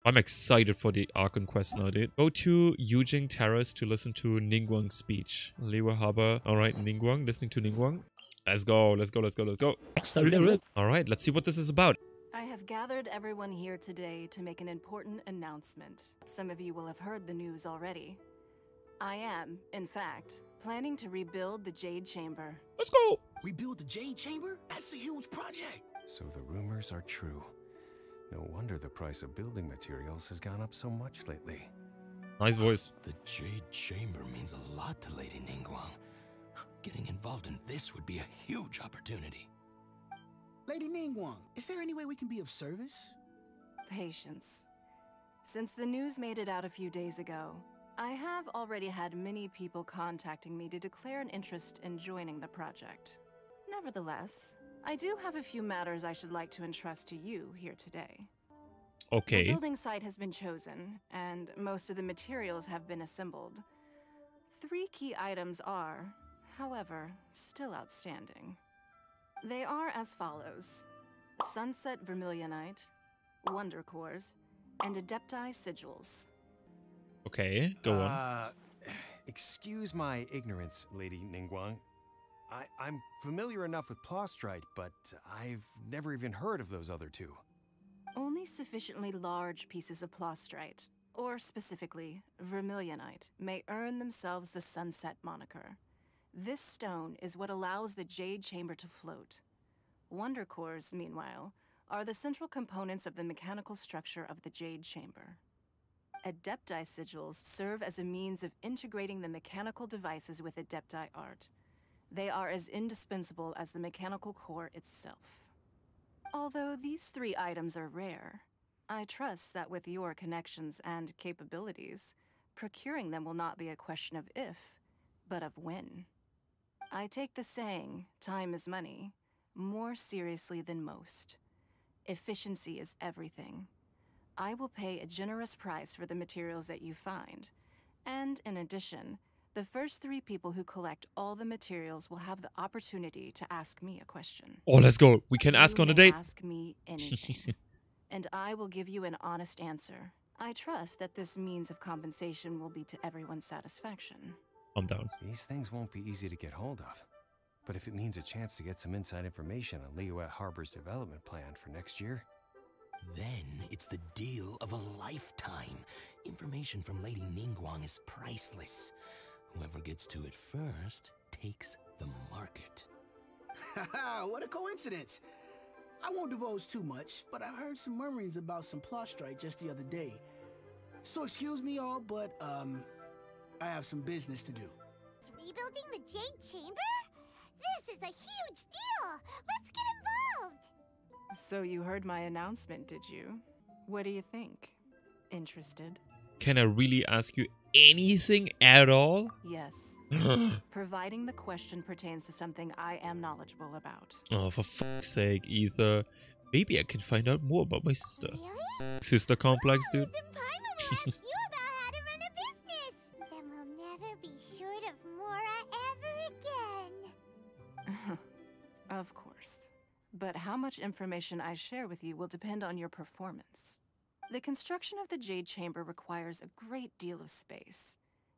I'm excited for the ARCHON quest now, dude. Go to Yujing Terrace to listen to Ningguang's speech. Liwa Harbor. Alright, Ningguang. Listening to Ningguang. Let's go, let's go, let's go, let's go. Alright, let's see what this is about. I have gathered everyone here today to make an important announcement. Some of you will have heard the news already. I am, in fact, planning to rebuild the Jade Chamber. Let's go! Rebuild the Jade Chamber? That's a huge project. So the rumors are true. No wonder the price of building materials has gone up so much lately. Nice voice. The Jade Chamber means a lot to Lady Ningguang. Getting involved in this would be a huge opportunity. Lady Ningguang, is there any way we can be of service? Patience. Since the news made it out a few days ago, I have already had many people contacting me to declare an interest in joining the project. Nevertheless, I do have a few matters I should like to entrust to you here today. Okay. The building site has been chosen, and most of the materials have been assembled. 3 key items are, however, still outstanding. They are as follows: Sunset Vermilionite, Wonder Cores, and Adepti Sigils. Okay, go on. Excuse my ignorance, Lady Ningguang. I'm familiar enough with Plostrite, but I've never even heard of those other 2. Only sufficiently large pieces of Plostrite, or specifically Vermilionite, may earn themselves the Sunset moniker. This stone is what allows the Jade Chamber to float. Wonder Cores, meanwhile, are the central components of the mechanical structure of the Jade Chamber. Adepti Sigils serve as a means of integrating the mechanical devices with Adepti art. They are as indispensable as the mechanical core itself. Although these 3 items are rare, I trust that with your connections and capabilities, procuring them will not be a question of if, but of when. I take the saying, time is money, more seriously than most. Efficiency is everything. I will pay a generous price for the materials that you find, and in addition, the first 3 people who collect all the materials will have the opportunity to ask me a question. Oh, let's go. We can ask on a date. Ask me anything, and I will give you an honest answer. I trust that this means of compensation will be to everyone's satisfaction. I'm down. These things won't be easy to get hold of. But if it means a chance to get some inside information on Liyue Harbor's development plan for next year... Then it's the deal of a lifetime. Information from Lady Ningguang is priceless. Whoever gets to it first takes the market. Haha, what a coincidence. I won't divulge too much, but I heard some murmurings about some Plostrite just the other day. So excuse me all, but I have some business to do. Rebuilding the Jade Chamber? This is a huge deal! Let's get involved! So you heard my announcement, did you? What do you think? Interested? Can I really ask you anything at all? Yes. Providing the question pertains to something I am knowledgeable about. Oh, for fuck's sake, Ether. Maybe I can find out more about my sister. Really? Sister complex, dude. Then Paimon will ask you about how to run a business! Then we'll never be short of Mora ever again! Of course. But how much information I share with you will depend on your performance. The construction of the Jade Chamber requires a great deal of space.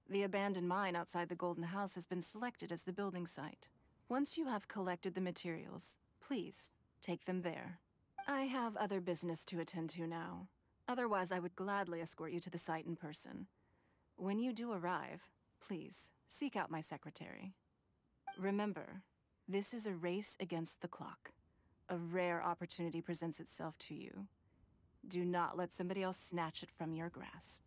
The abandoned mine outside the Golden House has been selected as the building site. Once you have collected the materials, please take them there. I have other business to attend to now. Otherwise, I would gladly escort you to the site in person. When you do arrive, please seek out my secretary. Remember, this is a race against the clock. A rare opportunity presents itself to you. Do not let somebody else snatch it from your grasp.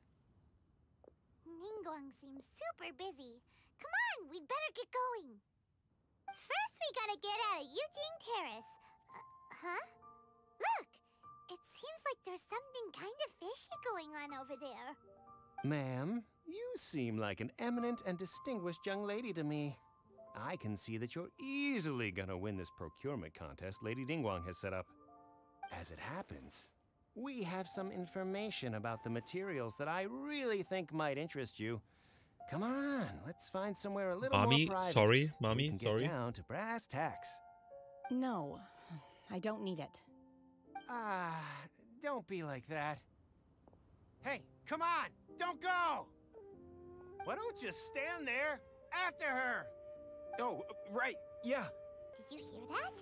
Ningguang seems super busy. Come on, we'd better get going. First, we gotta get out of Yujing Terrace. Huh? Look! It seems like there's something kind of fishy going on over there. Ma'am, you seem like an eminent and distinguished young lady to me. I can see that you're easily gonna win this procurement contest Lady Ningguang has set up. As it happens, we have some information about the materials that I really think might interest you. Come on, let's find somewhere a little more private. Sorry, Mommy, we can sorry. Get down to brass tacks. No, I don't need it. Ah, don't be like that. Come on, don't go! Why don't you stand there after her? Oh, right, yeah. Did you hear that?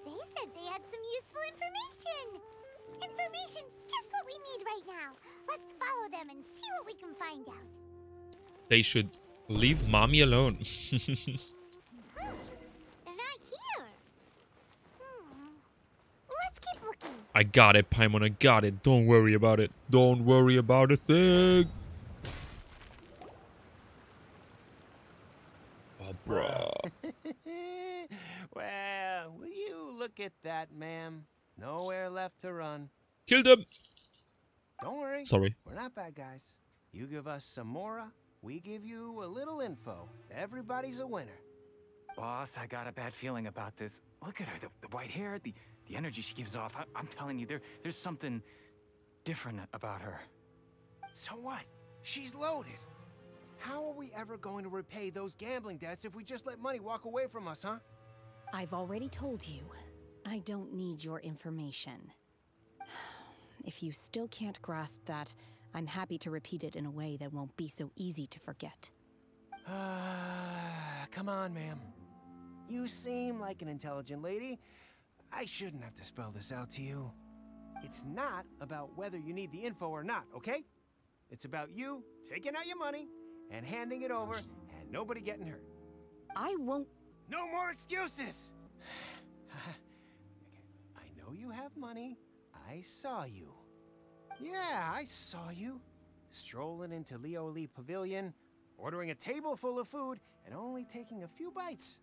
They said they had some useful information. Information's just what we need right now. Let's follow them and see what we can find out. They should leave mommy alone. They're not here. Let's keep looking. I got it, Paimon. I got it. Don't worry about it. Don't worry about a thing. Oh, bruh. Well, will you look at that, ma'am? Nowhere left to run. Kill them. Don't worry. Sorry. We're not bad guys. You give us some mora, we give you a little info. Everybody's a winner. Boss, I got a bad feeling about this. Look at her, the white hair, the energy she gives off. I'm telling you, there's something different about her. So what? She's loaded. How are we ever going to repay those gambling debts if we just let money walk away from us, huh? I've already told you, I don't need your information. If you still can't grasp that, I'm happy to repeat it in a way that won't be so easy to forget. Come on, ma'am. You seem like an intelligent lady. I shouldn't have to spell this out to you. It's not about whether you need the info or not, okay? It's about you taking out your money and handing it over and nobody getting hurt. I won't... No more excuses! I know you have money. I saw you. Yeah, I saw you. Strolling into Leo Lee Pavilion, ordering a table full of food, and only taking a few bites.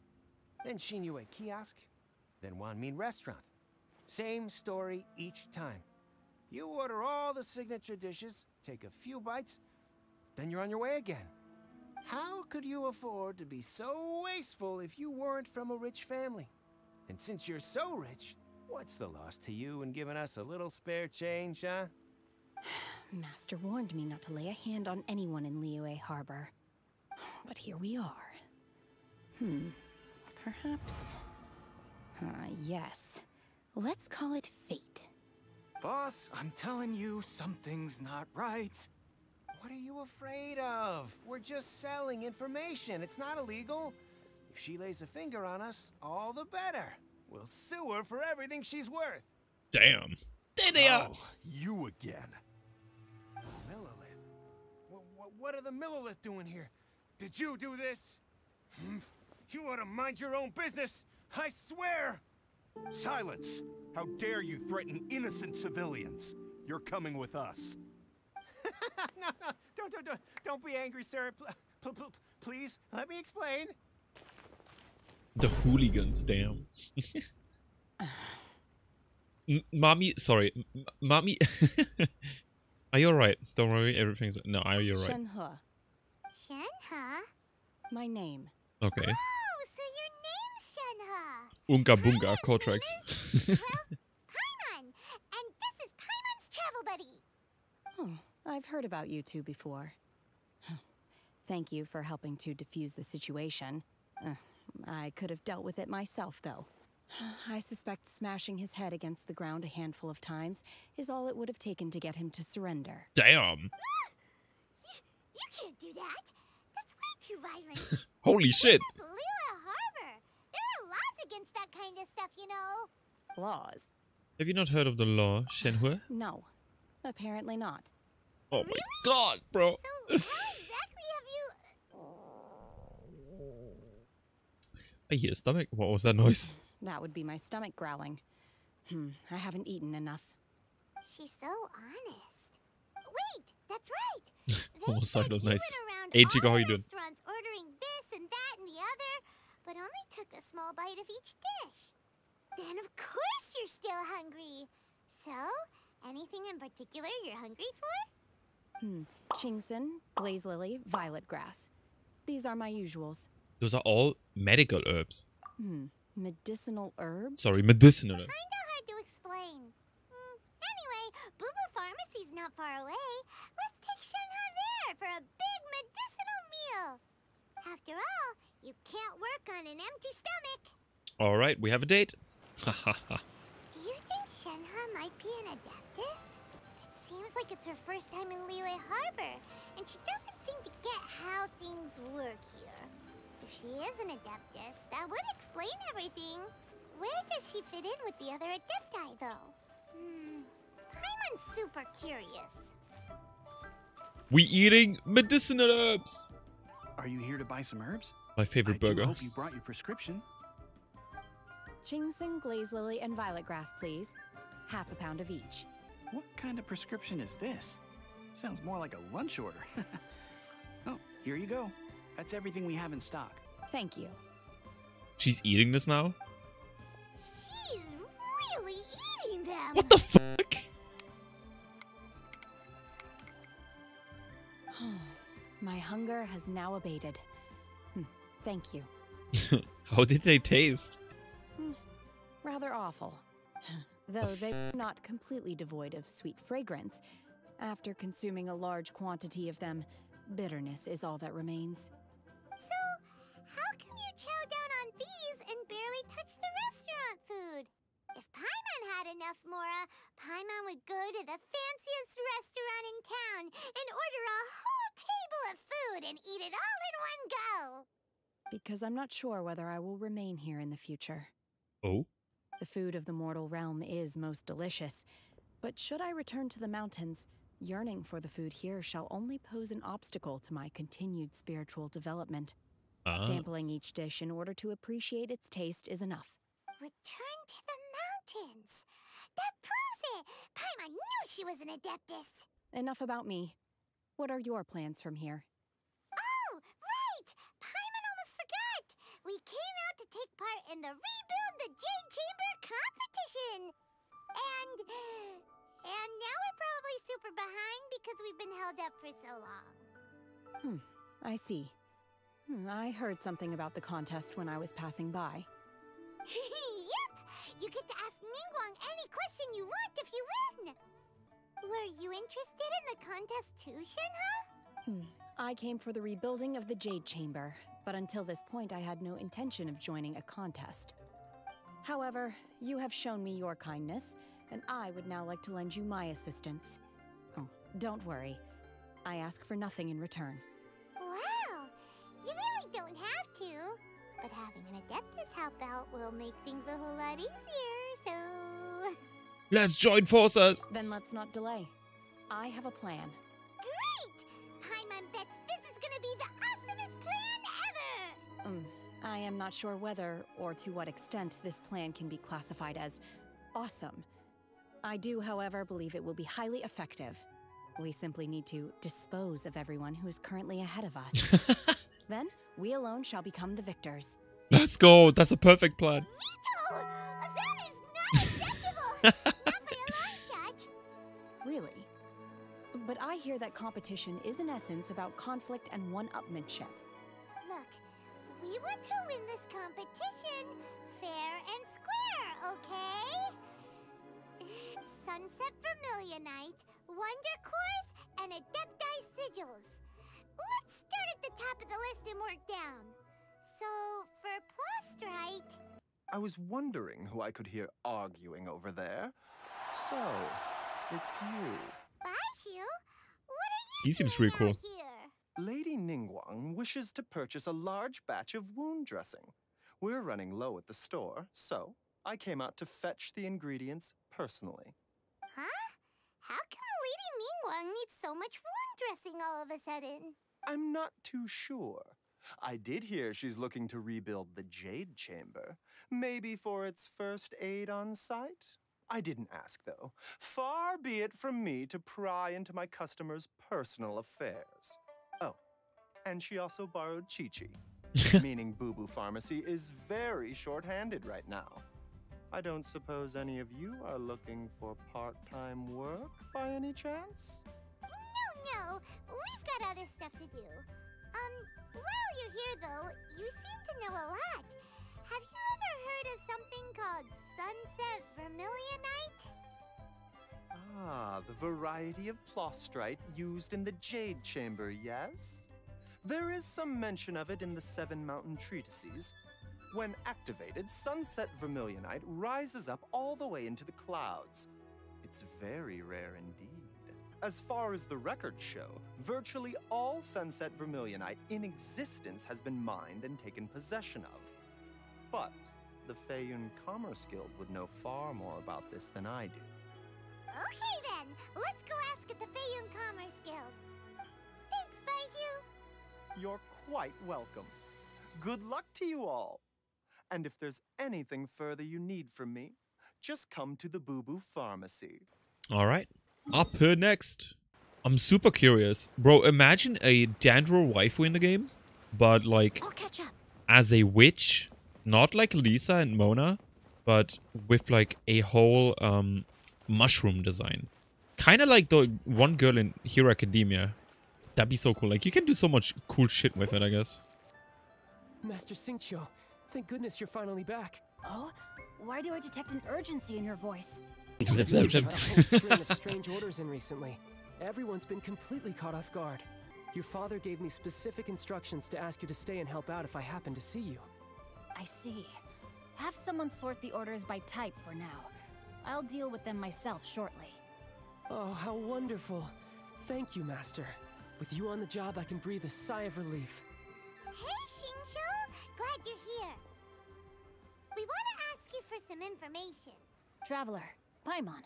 Then Shinyu at kiosk, then Wanmin restaurant. Same story each time. You order all the signature dishes, take a few bites, then you're on your way again. How could you afford to be so wasteful if you weren't from a rich family? And since you're so rich, what's the loss to you in giving us a little spare change, huh? Master warned me not to lay a hand on anyone in Liyue Harbor. But here we are. Perhaps... yes. Let's call it fate. Boss, I'm telling you, something's not right. What are you afraid of? We're just selling information. It's not illegal. If she lays a finger on us, all the better. We'll sue her for everything she's worth. Damn. There they are. Oh, you again. Millilith? What are the Millilith doing here? Did you do this? You ought to mind your own business. I swear. Silence! How dare you threaten innocent civilians? You're coming with us. No, don't be angry, sir. Please, let me explain. The hooligans, damn. Mommy, sorry. Mommy. Are you alright? Don't worry, everything's... No, are you alright? Shenhe. Shenhe? My name. Okay. Oh, so your name's Shenhe. Unga bunga, Kortrex. Well, Paimon. And this is Paimon's travel buddy. Oh, I've heard about you two before. Thank you for helping to defuse the situation. I could have dealt with it myself, though. I suspect smashing his head against the ground a handful of times is all it would have taken to get him to surrender. Damn. You can't do that. That's way too violent. Holy shit. That's Liyue Harbor. There are laws against that kind of stuff, you know. Laws? Have you not heard of the law, Shenhe? No. Apparently not. Oh my god, bro. So, how exactly have you... I hear stomach. What was that noise? That would be my stomach growling. I haven't eaten enough. She's so honest. Wait, that's right. Almost They sounded said you nice. went around Hey, all Chica, how the you doing? restaurants ordering this and that and the other, but only took a small bite of each dish. Then of course you're still hungry. So, anything in particular you're hungry for? Chingson, blaze lily, violet grass. These are my usuals. Those are all medical herbs. Medicinal herbs? Sorry, medicinal herbs. Kinda hard to explain. Anyway, Boo Boo Pharmacy's not far away. Let's take Shenhe there for a big medicinal meal. After all, you can't work on an empty stomach. Alright, we have a date. Do you think Shenhe might be an adeptus? It seems like it's her first time in Liyue Harbor, and she doesn't seem to get how things work here. If she is an Adeptus, that would explain everything. Where does she fit in with the other Adepti, though? Paimon's super curious. We eating medicinal herbs. Are you here to buy some herbs? My favorite I burger. do hope you brought your prescription. Ginseng, glaze lily, and violet grass, please. Half a pound of each. What kind of prescription is this? Sounds more like a lunch order. Oh, here you go. That's everything we have in stock. Thank you. She's eating this now? She's really eating them. What the fuck? My hunger has now abated. Thank you. How did they taste? Rather awful. Though they're not completely devoid of sweet fragrance. After consuming a large quantity of them, bitterness is all that remains. So, how come you chow down on these and barely touch the restaurant food? If Paimon had enough Mora, Paimon would go to the fanciest restaurant in town and order a whole table of food and eat it all in one go. Because I'm not sure whether I will remain here in the future. Oh? The food of the mortal realm is most delicious, but should I return to the mountains, yearning for the food here shall only pose an obstacle to my continued spiritual development. Sampling each dish in order to appreciate its taste is enough. Return to the mountains. That proves it. Paimon knew she was an Adeptus. Enough about me. What are your plans from here? Oh, right! Paimon almost forgot! We came out to take part in the Rebuild the Jade Chamber competition! And now we're probably super behind because we've been held up for so long. I see. I heard something about the contest when I was passing by. Yep! You get to ask Ningguang any question you want if you win! Were you interested in the contest too, Shenhe? I came for the rebuilding of the Jade Chamber, but until this point I had no intention of joining a contest. However, you have shown me your kindness, and I would now like to lend you my assistance. Oh, don't worry. I ask for nothing in return. Wow! You really don't have to. But having an Adeptus help out will make things a whole lot easier, so... Let's join forces! Then let's not delay. I have a plan. Great! Paimon bets this is gonna be the awesomest plan ever! I am not sure whether or to what extent this plan can be classified as awesome. I do, however, believe it will be highly effective. We simply need to dispose of everyone who is currently ahead of us. Then, we alone shall become the victors. Let's go! That's a perfect plan. Miko! That is not acceptable! Not by a long shot! Really? But I hear that competition is in essence about conflict and one-upmanship. Look, we want to win this competition fair and square, okay? Sunset Vermilionite, Wonder Cores, and Adepti Sigils. Let's start at the top of the list and work down. So, for Plostrite... I was wondering who I could hear arguing over there. So, it's you. Baishu? What are you He seems doing pretty cool. out here? Lady Ningguang wishes to purchase a large batch of wound dressing. We're running low at the store, so I came out to fetch the ingredients personally. Huh? How come Lady Ningguang needs so much wound dressing all of a sudden? I'm not too sure. I did hear she's looking to rebuild the Jade Chamber. Maybe for its first aid on site? I didn't ask, though. Far be it from me to pry into my customers' personal affairs. Oh, and she also borrowed Chi-Chi, meaning Boo Boo Pharmacy is very short-handed right now. I don't suppose any of you are looking for part-time work by any chance? No, we've got other stuff to do. While you're here though, you seem to know a lot. Have you ever heard of something called Sunset Vermilionite? Ah, the variety of plostrite used in the Jade Chamber, yes? There is some mention of it in the 7 Mountain Treatises. When activated, Sunset Vermilionite rises up all the way into the clouds. It's very rare indeed. As far as the records show, virtually all Sunset Vermilionite in existence has been mined and taken possession of. But the Feiyun Commerce Guild would know far more about this than I do. Okay then, let's go ask at the Feiyun Commerce Guild. Thanks, Baiju. You're quite welcome. Good luck to you all. And if there's anything further you need from me, just come to the Boo Boo Pharmacy. Alright. Up here next. I'm super curious. Bro, imagine a Dandro waifu in the game, but like I'll catch up. as a witch. Not like Lisa and Mona, but with like a whole mushroom design. Kind of like the one girl in Hero Academia. That'd be so cool. Like, you can do so much cool shit with it, I guess. Master Xingqiu, thank goodness you're finally back. Oh? Why do I detect an urgency in your voice? There's been a whole string of strange orders in recently. Everyone's been completely caught off guard. Your father gave me specific instructions to ask you to stay and help out if I happen to see you. I see. Have someone sort the orders by type for now. I'll deal with them myself shortly. Oh, how wonderful. Thank you, Master. With you on the job, I can breathe a sigh of relief. Hey, Xingqiu! Glad you're here. We want to ask you for some information. Traveler, Paimon,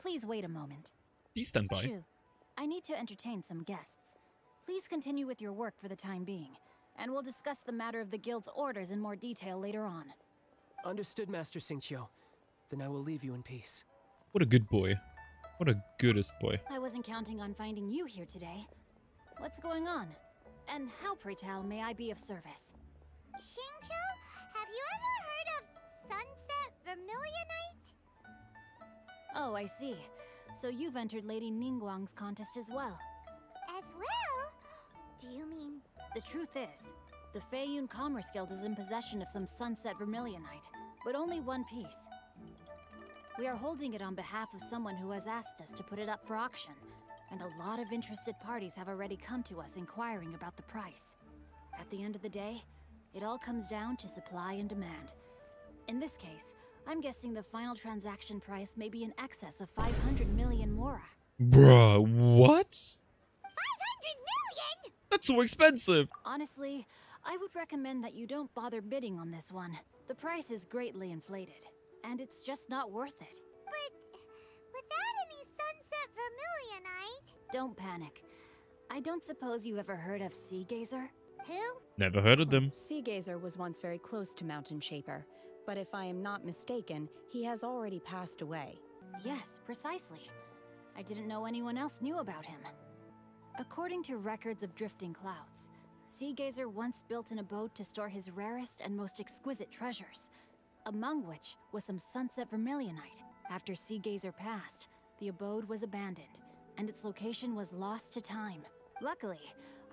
please wait a moment. Please stand by. Shu, I need to entertain some guests. Please continue with your work for the time being, and we'll discuss the matter of the guild's orders in more detail later on. Understood, Master Xingqiu. Then I will leave you in peace. What a good boy. What a goodest boy. I wasn't counting on finding you here today. What's going on? And how, pray tell, may I be of service? Xingqiu, have you ever heard of Sunset Vermilionite? Oh, I see. So you've entered Lady Ningguang's contest as well. As well? Do you mean... The truth is, the Feiyun Commerce Guild is in possession of some Sunset Vermilionite, but only one piece. We are holding it on behalf of someone who has asked us to put it up for auction, and a lot of interested parties have already come to us inquiring about the price. At the end of the day, it all comes down to supply and demand. In this case, I'm guessing the final transaction price may be in excess of 500 million mora. Bruh, what? 500 million?! That's so expensive! Honestly, I would recommend that you don't bother bidding on this one. The price is greatly inflated, and it's just not worth it. But without any Sunset Vermilionite... Don't panic. I don't suppose you ever heard of Sea Gazer? Who? Never heard of them. Sea Gazer was once very close to Mountain Shaper, but if I am not mistaken, he has already passed away. Yes, precisely. I didn't know anyone else knew about him. According to records of drifting clouds, Sea Gazer once built an abode to store his rarest and most exquisite treasures, among which was some Sunset Vermilionite. After Sea Gazer passed, the abode was abandoned, and its location was lost to time. Luckily,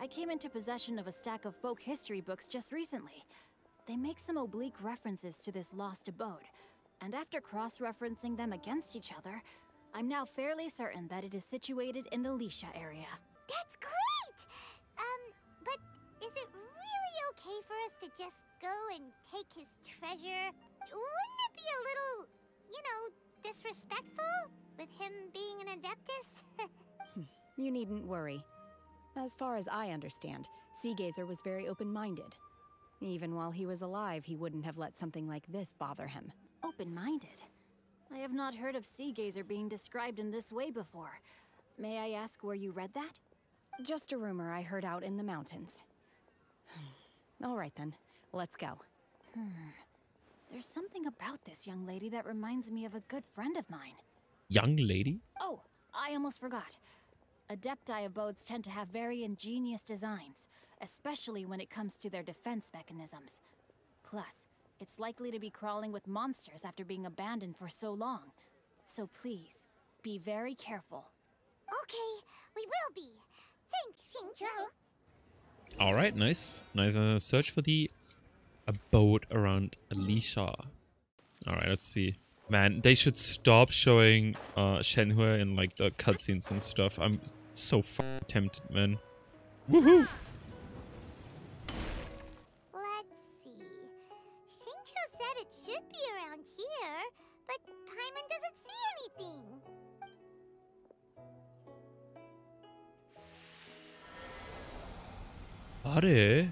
I came into possession of a stack of folk history books just recently. They make some oblique references to this lost abode, and after cross-referencing them against each other, I'm now fairly certain that it is situated in the Lisha area. That's great! But is it really okay for us to just go and take his treasure? Wouldn't it be a little, you know, disrespectful with him being an Adeptus? You needn't worry. As far as I understand, Sea Gazer was very open-minded. Even while he was alive, he wouldn't have let something like this bother him. Open-minded? I have not heard of Sea Gazer being described in this way before. May I ask where you read that? Just a rumor I heard out in the mountains. All right then, let's go. There's something about this young lady that reminds me of a good friend of mine. Young lady? Oh, I almost forgot. Adepti abodes tend to have very ingenious designs, especially when it comes to their defense mechanisms. Plus, it's likely to be crawling with monsters after being abandoned for so long. So please, be very careful. Okay, we will be. Thanks, Xingqiu. Alright, nice. Nice. Search for the abode around Lisha. Alright, let's see. Man, they should stop showing Shenhe in like the cutscenes and stuff. I'm so tempted, man. Woohoo! Let's see. Xingqiu said it should be around here, but Paimon doesn't see anything. Are?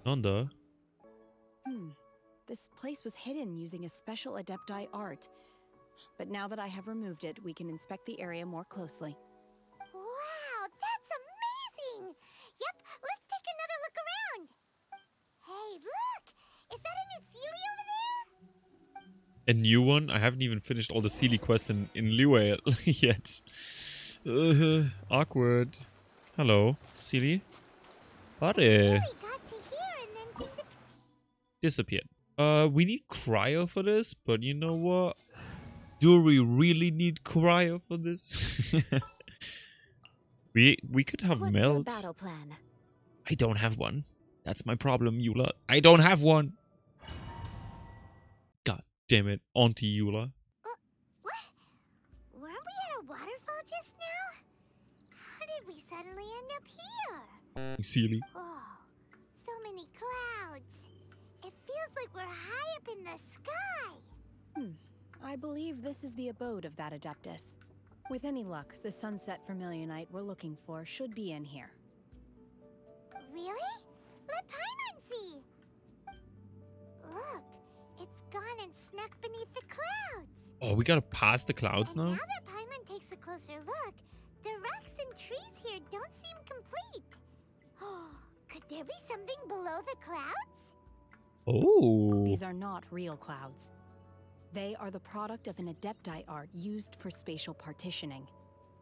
Nanda? This place was hidden using a special Adepti art. But now that I have removed it, we can inspect the area more closely. Wow, that's amazing! Yep, let's take another look around. Hey, look! Is that a new Sealy over there? A new one? I haven't even finished all the Sealy quests in Liyue yet. Awkward. Hello, Sealy. Are? Disappeared. We need cryo for this, but you know what? Do we really need cryo for this? we could have What's melt. your battle plan? I don't have one. That's my problem, Eula. I don't have one. God damn it, Auntie Eula. What? Weren't we at a waterfall just now? How did we suddenly end up here? Sealy. Oh, so many clouds. It feels like we're high up in the sky. I believe this is the abode of that Adeptus. With any luck, the sunset Vermilionite we're looking for should be in here. Really? Let Paimon see. Look, it's gone and snuck beneath the clouds. Oh, we gotta pass the clouds now? Now that Paimon takes a closer look, the rocks and trees here don't seem complete. Oh, could there be something below the clouds? Oh. These are not real clouds. They are the product of an Adepti art used for spatial partitioning.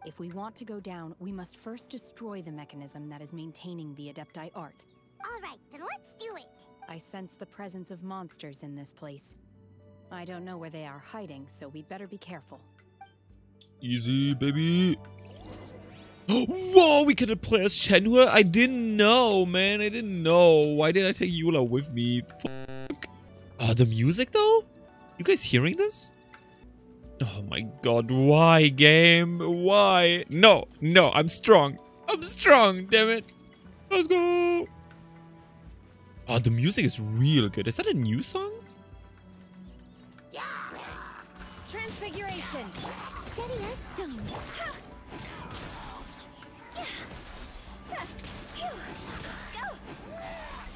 If we want to go down, we must first destroy the mechanism that is maintaining the Adepti art. All right, then let's do it. I sense the presence of monsters in this place. I don't know where they are hiding, so we'd better be careful. Easy, baby. Whoa, we could have played as Shenhe? I didn't know, man. I didn't know. Why did I take Eula with me? Fuck. Oh, the music, though? You guys hearing this? Oh my god, why, game? Why? No, I'm strong. I'm strong, damn it. Let's go. Oh, the music is real good. Is that a new song? Transfiguration. Steady as stone.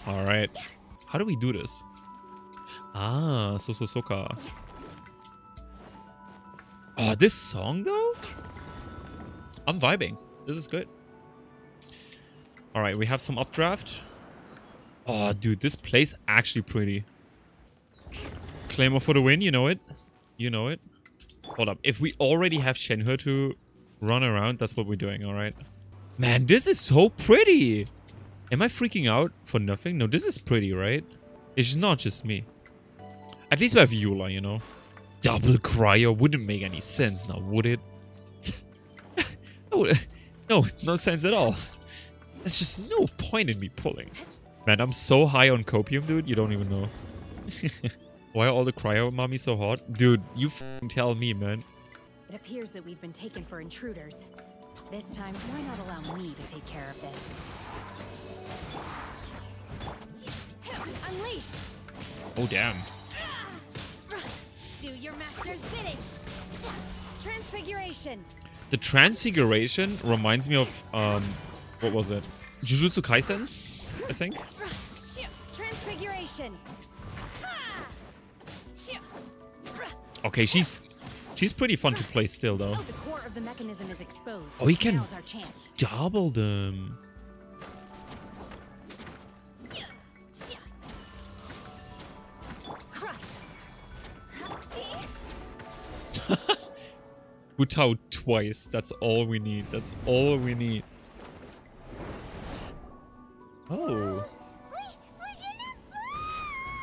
Alright. How do we do this? Ah, Soka. Oh, this song though? I'm vibing. This is good. Alright, we have some updraft. Oh, dude, this place actually pretty. Claymore for the win, you know it. You know it. Hold up. If we already have Shenhe to run around, that's what we're doing, alright? Man, this is so pretty. Am I freaking out for nothing? No, this is pretty, right? It's not just me. At least we have Eula, you know? Double cryo wouldn't make any sense now, would it? No sense at all. There's just no point in me pulling. Man, I'm so high on copium, dude. You don't even know. Why are all the cryo mummies so hot? Dude, you f***ing tell me, man. It appears that we've been taken for intruders. This time, why not allow me to take care of this? Unleash! Oh, damn. Do your master's bidding. Transfiguration. The transfiguration reminds me of, what was it? Jujutsu Kaisen, I think. Transfiguration. Okay, she's pretty fun to play still, though. The core of the mechanism is exposed. Oh, he can Now's our chance. double them. Wutao twice. That's all we need. That's all we need. Oh.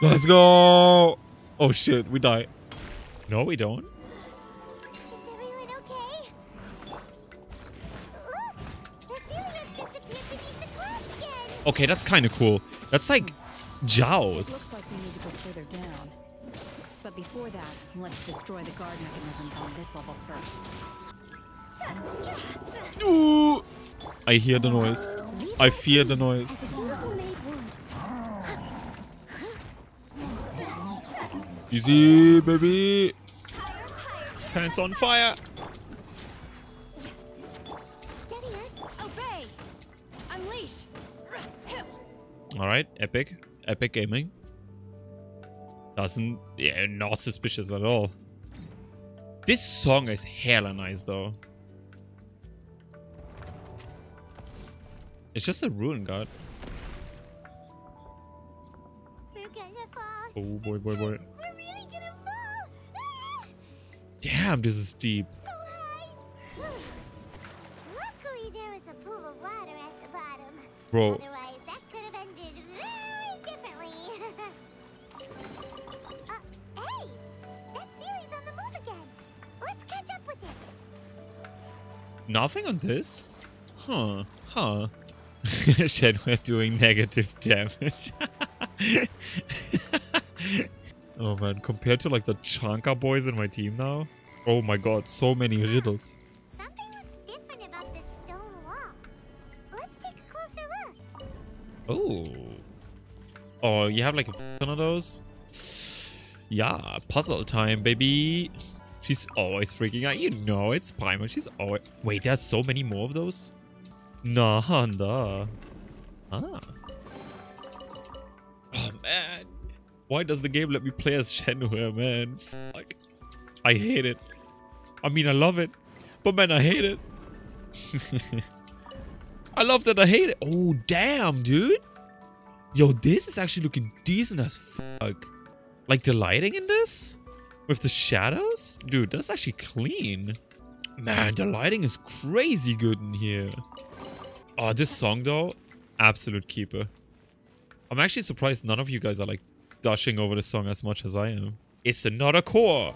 Let's go. Oh shit, we die. No, we don't. Is everyone okay? Look, the ceiling has disappeared beneath the clouds again. Okay, that's kind of cool. That's like Jaws. Looks like we need to go further down. But before that, let's destroy the guard mechanisms on this level first. Ooh. I hear the noise. I fear the noise. Easy, baby. Pants on fire. Steady us. Obey. Unleash. Alright, epic. Epic gaming. Doesn't... Yeah, not suspicious at all. This song is hella nice though. It's just a ruin god. We're gonna fall. Oh boy, boy, boy. We're really gonna fall. Damn, this is deep. So high. Luckily, there was a pool of water at the bottom. Bro. Otherwise, that could have ended very differently. Hey! That Sealy's on the move again. Let's catch up with it. Nothing on this? Huh. Huh. Shenhe doing negative damage. Oh man, compared to like the Chanka boys in my team now. Oh my god, so many riddles. Something looks different about this stone wall. Let's take a closer look. Oh. Oh, you have like a ton of those? Yeah, puzzle time, baby. She's always freaking out. You know, it's Primos. She's always... Wait, there's so many more of those? Nah, nah. Ah. Oh, man. Why does the game let me play as Shenhe, man? Fuck. I hate it. I mean, I love it. But, man, I hate it. I love that I hate it. Oh, damn, dude. Yo, this is actually looking decent as fuck. Like, the lighting in this? With the shadows? Dude, that's actually clean. Man, the lighting is crazy good in here. Oh, this song though, absolute keeper. I'm actually surprised none of you guys are like gushing over this song as much as I am. It's another core.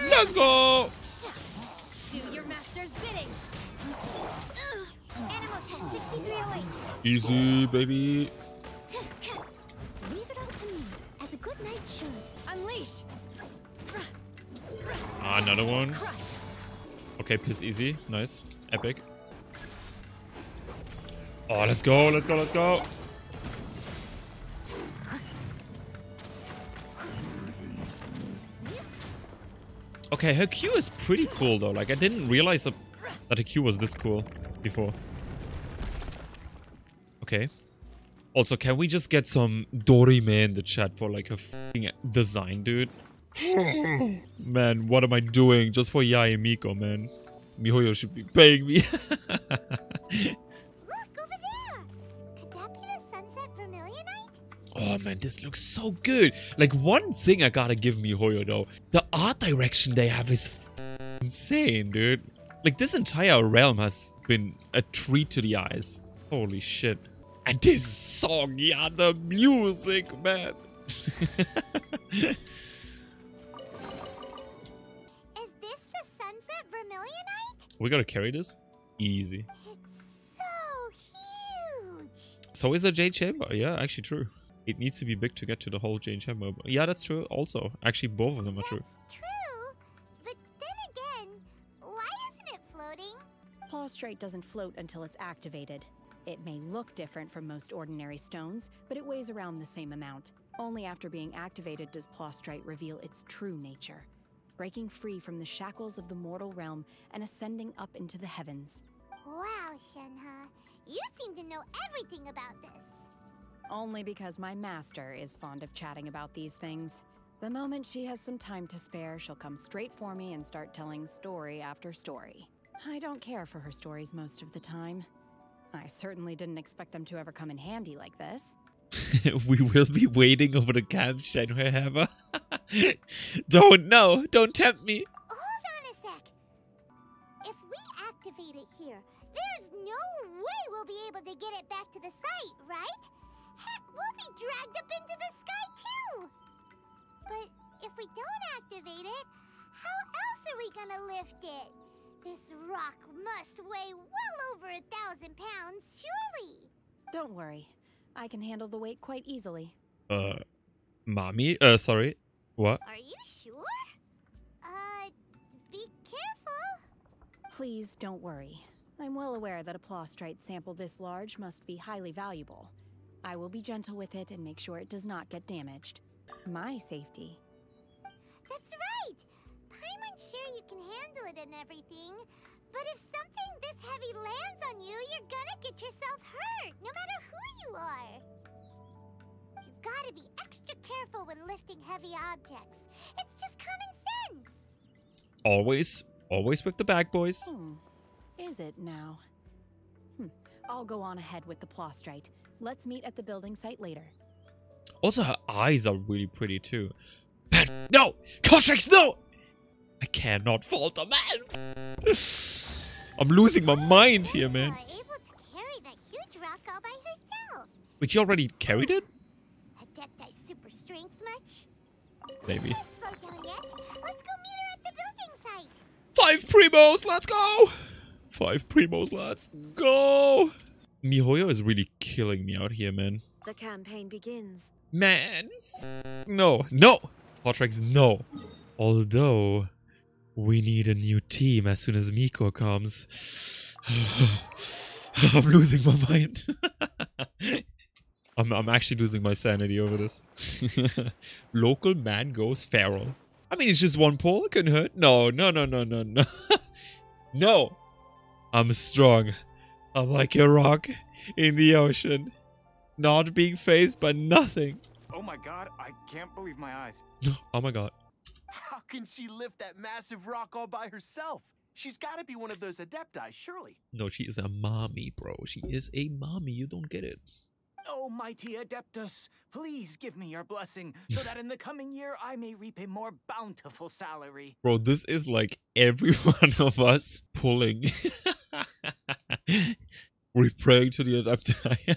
Let's go! Do your master's bidding. Animal test 6308. Easy, baby. Leave it up to me, as a good knight should. Unleash. Another one. Okay, piss easy. Nice. Epic. Oh, let's go, let's go, let's go. Okay, her Q is pretty cool though. Like, I didn't realize that her Q was this cool before. Okay. Also, can we just get some Dorime in the chat for like her f***ing design, dude? Man, what am I doing just for Yai and Miko, man? MiHoYo should be paying me. Oh man, this looks so good. Like, one thing I gotta give MiHoYo though, the art direction they have is insane, dude. Like, this entire realm has been a treat to the eyes. Holy shit. And this song, yeah, the music, man. Is this the Sunset Vermilionite? We gotta carry this? Easy. It's so huge. So is a Jade Chamber. Yeah, actually true. It needs to be big to get to the whole Jade Chamber. Yeah, that's true also. Actually, both of them are true. True, but then again, why isn't it floating? Plaustrite doesn't float until it's activated. It may look different from most ordinary stones, but it weighs around the same amount. Only after being activated does Plaustrite reveal its true nature, breaking free from the shackles of the mortal realm and ascending up into the heavens. Wow, Shenhe, you seem to know everything about this. Only because my master is fond of chatting about these things. The moment she has some time to spare, she'll come straight for me and start telling story after story. I don't care for her stories most of the time. I certainly didn't expect them to ever come in handy like this. We will be waiting over the camp, Shenhe Hammer. Don't tempt me. Hold on a sec. If we activate it here, there's no way we'll be able to get it back to the site, right? Heck, we'll be dragged up into the sky too. But if we don't activate it, how else are we gonna lift it? This rock must weigh well over 1,000 pounds, surely. Don't worry. I can handle the weight quite easily. Mommy? Sorry. What? Are you sure? Be careful. Please don't worry. I'm well aware that a Plaustrite sample this large must be highly valuable. I will be gentle with it and make sure it does not get damaged. My safety. That's right. Paimon's sure you can handle it and everything, but if something this heavy lands on you, you're gonna get yourself hurt, no matter who you are. gotta be extra careful when lifting heavy objects. It's just common sense. Always with the bag, boys. Is it now? I'll go on ahead with the Plostrite. Let's meet at the building site later. Also, her eyes are really pretty too. Man, no! Kortrex, no! I cannot falter, man! I'm losing my mind here, man. Able to carry that huge rock all by herself. But she already carried it? Adepti super strength much? Maybe. Let's slow down yet. Let's go meet her at the building site. 5 Primos, let's go! 5 Primos, let's go! MiHoYo is really killing me out here, man. The campaign begins. Man! No, no! Kortrex, no! Although, we need a new team as soon as Miko comes. I'm losing my mind. I'm actually losing my sanity over this. Local man goes feral. I mean, it's just one pull. It couldn't hurt. No. No. I'm strong. I'm like a rock in the ocean. Not being faced by nothing. Oh my god, I can't believe my eyes. Oh my god. How can she lift that massive rock all by herself? She's got to be one of those adepti, surely. No, she is a mommy, bro. She is a mommy. You don't get it. Oh, mighty Adeptus, please give me your blessing so that in the coming year I may reap a more bountiful salary. Bro, this is like every one of us pulling. We're praying to the adepti.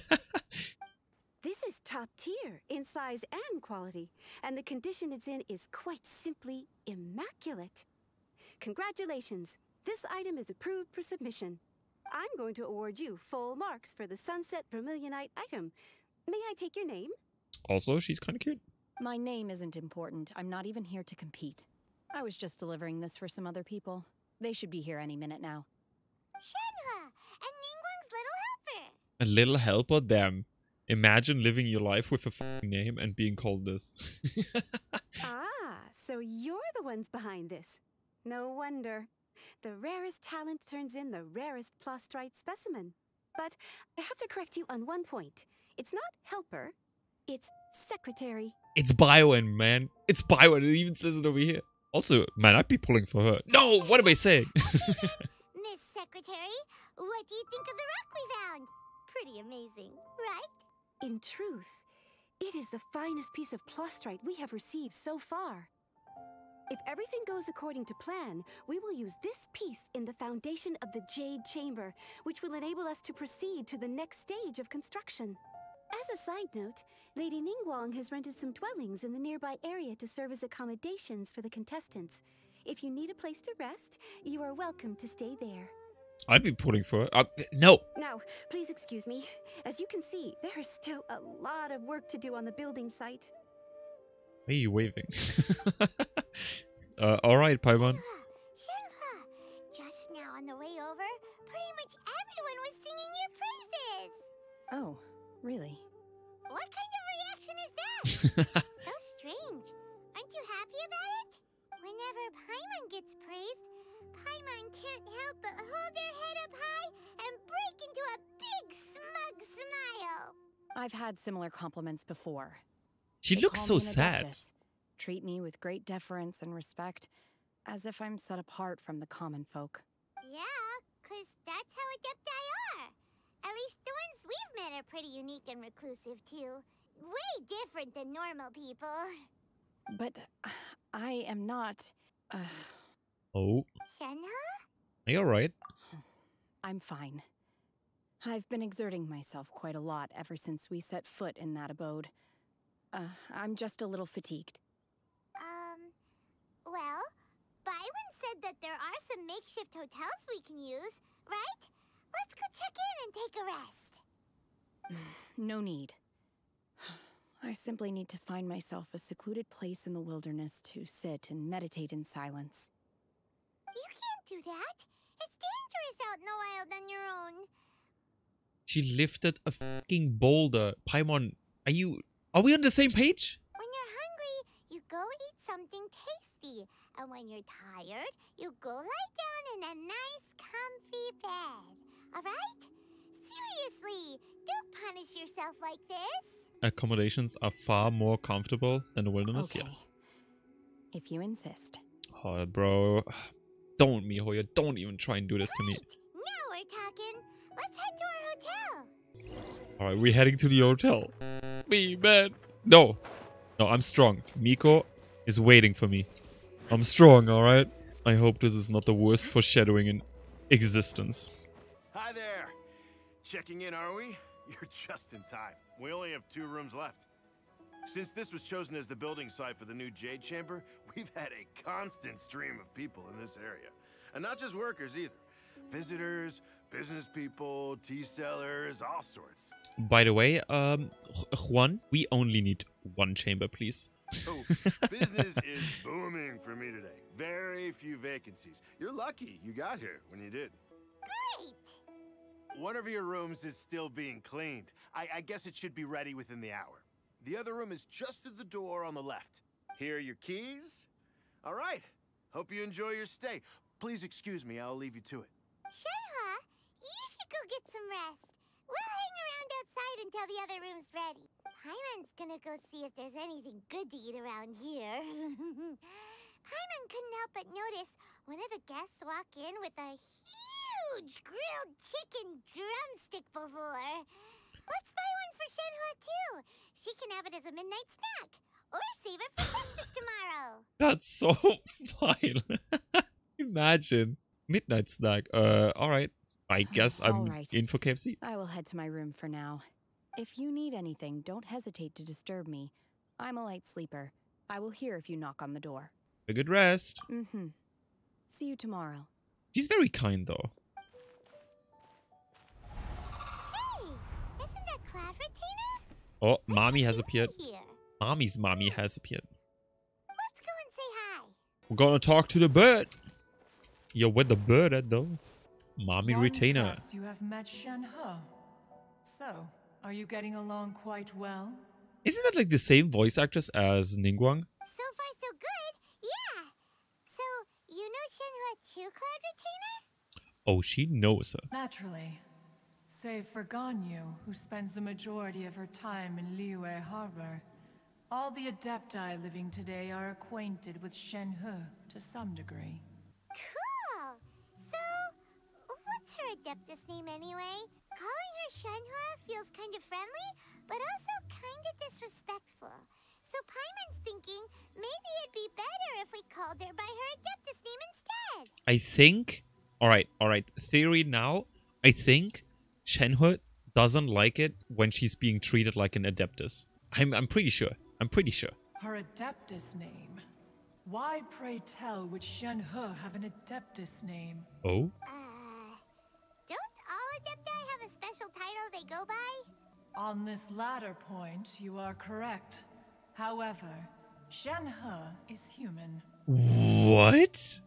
This is top tier in size and quality, and the condition it's in is quite simply immaculate. Congratulations, this item is approved for submission. I'm going to award you full marks for the Sunset Vermilionite item. May I take your name? Also, she's kind of cute. My name isn't important. I'm not even here to compete. I was just delivering this for some other people. They should be here any minute now. Shenhe and Ningguang's little helper. A little helper, damn. Imagine living your life with a f***ing name and being called this. Ah, so you're the ones behind this. No wonder. The rarest talent turns in the rarest Plostrite specimen. But I have to correct you on one point. It's not helper, it's secretary. It's Bioen, man. It's Bioen. It even says it over here. Also, man, I'd be pulling for her. No, what am I saying? Miss Secretary, what do you think of the rock we found? Pretty amazing, right? In truth, it is the finest piece of Plostrite we have received so far. If everything goes according to plan, we will use this piece in the foundation of the Jade Chamber, which will enable us to proceed to the next stage of construction. As a side note, Lady Ningguang has rented some dwellings in the nearby area to serve as accommodations for the contestants. If you need a place to rest, you are welcome to stay there. I'd be pulling for her. No. Now, please excuse me. As you can see, there is still a lot of work to do on the building site. Why are you waving? Alright, Paimon. Shenhe, just now on the way over, pretty much everyone was singing your praises. Oh, really? What kind of reaction is that? So strange. Aren't you happy about it? Whenever Paimon gets praised, Paimon can't help but hold their head up high and break into a big smug smile. I've had similar compliments before. She They looks call so me an sad. adeptus, treat me with great deference and respect, as if I'm set apart from the common folk. Yeah, 'cause that's how adepti are. At least the ones we've met are pretty unique and reclusive too. Way different than normal people. But I am not... Oh. Shenhe? Are you alright? I'm fine. I've been exerting myself quite a lot ever since we set foot in that abode. I'm just a little fatigued. Well, Byron said that there are some makeshift hotels we can use, right? Let's go check in and take a rest. No need. I simply need to find myself a secluded place in the wilderness to sit and meditate in silence. You can't do that. It's dangerous out in the wild on your own. She lifted a fucking boulder. Paimon, are we on the same page? When you're hungry, you go eat something tasty. And when you're tired, you go lie down in a nice, comfy bed. Alright? Seriously, don't punish yourself like this. accommodations are far more comfortable than the wilderness. Okay. Yeah. If you insist. Oh, bro. Don't, Mihoyo. Don't even try and do this to me. Now we're talking. Let's head to our hotel. Alright, we're heading to the hotel. Me, man. No. No, I'm strong. Miko is waiting for me. I'm strong, alright? I hope this is not the worst foreshadowing in existence. Hi there. Checking in, are we? You're just in time. We only have 2 rooms left. Since this was chosen as the building site for the new Jade Chamber, we've had a constant stream of people in this area. And not just workers either. Visitors, business people, tea sellers, all sorts. By the way, Juan, we only need 1 chamber, please. So, business is booming for me today. Very few vacancies. You're lucky you got here when you did. Great! One of your rooms is still being cleaned. I guess it should be ready within the hour. The other room is just at the door on the left. Here are your keys. All right. Hope you enjoy your stay. Please excuse me, I'll leave you to it. Shenhe, you should go get some rest. We'll hang around outside until the other room's ready. Paimon's gonna go see if there's anything good to eat around here. Paimon couldn't help but notice one of the guests walk in with a huge grilled chicken drumstick before. Let's buy one for Shenhe too. She can have it as a midnight snack. Or save it for breakfast tomorrow. That's so fine. Imagine. Midnight snack. Alright. I guess I'm Alright. in for KFC. I will head to my room for now. If you need anything, don't hesitate to disturb me. I'm a light sleeper. I will hear if you knock on the door. A good rest. Mm-hmm. See you tomorrow. She's very kind, though. Hey, isn't that Cloud Retainer? Oh, mommy has appeared. Here. Mommy's mommy has appeared. Let's go and say hi. We're gonna talk to the bird. Yo, where the bird at, though? Mommy One retainer. trusts you have met Shenhe. So, are you getting along quite well? Isn't that like the same voice actress as Ningguang? So far, so good. Yeah. So, you know Shenhe too, Cloud Retainer? Oh, she knows her. Naturally. Save for Ganyu, who spends the majority of her time in Liyue Harbor. All the Adepti living today are acquainted with Shenhe to some degree. Cool. So, what's her Adeptus name anyway? Calling her Shenhe feels kind of friendly, but also kind of disrespectful. So Paimon's thinking maybe it'd be better if we called her by her Adeptus name instead. I think... Alright. Theory now. I think Shenhe doesn't like it when she's being treated like an Adeptus. I'm pretty sure. Her Adeptus name? Why, pray tell, would Shenhe have an Adeptus name? Oh? Don't all Adepti have a special title they go by? On this latter point, you are correct. However, Shenhe is human. What?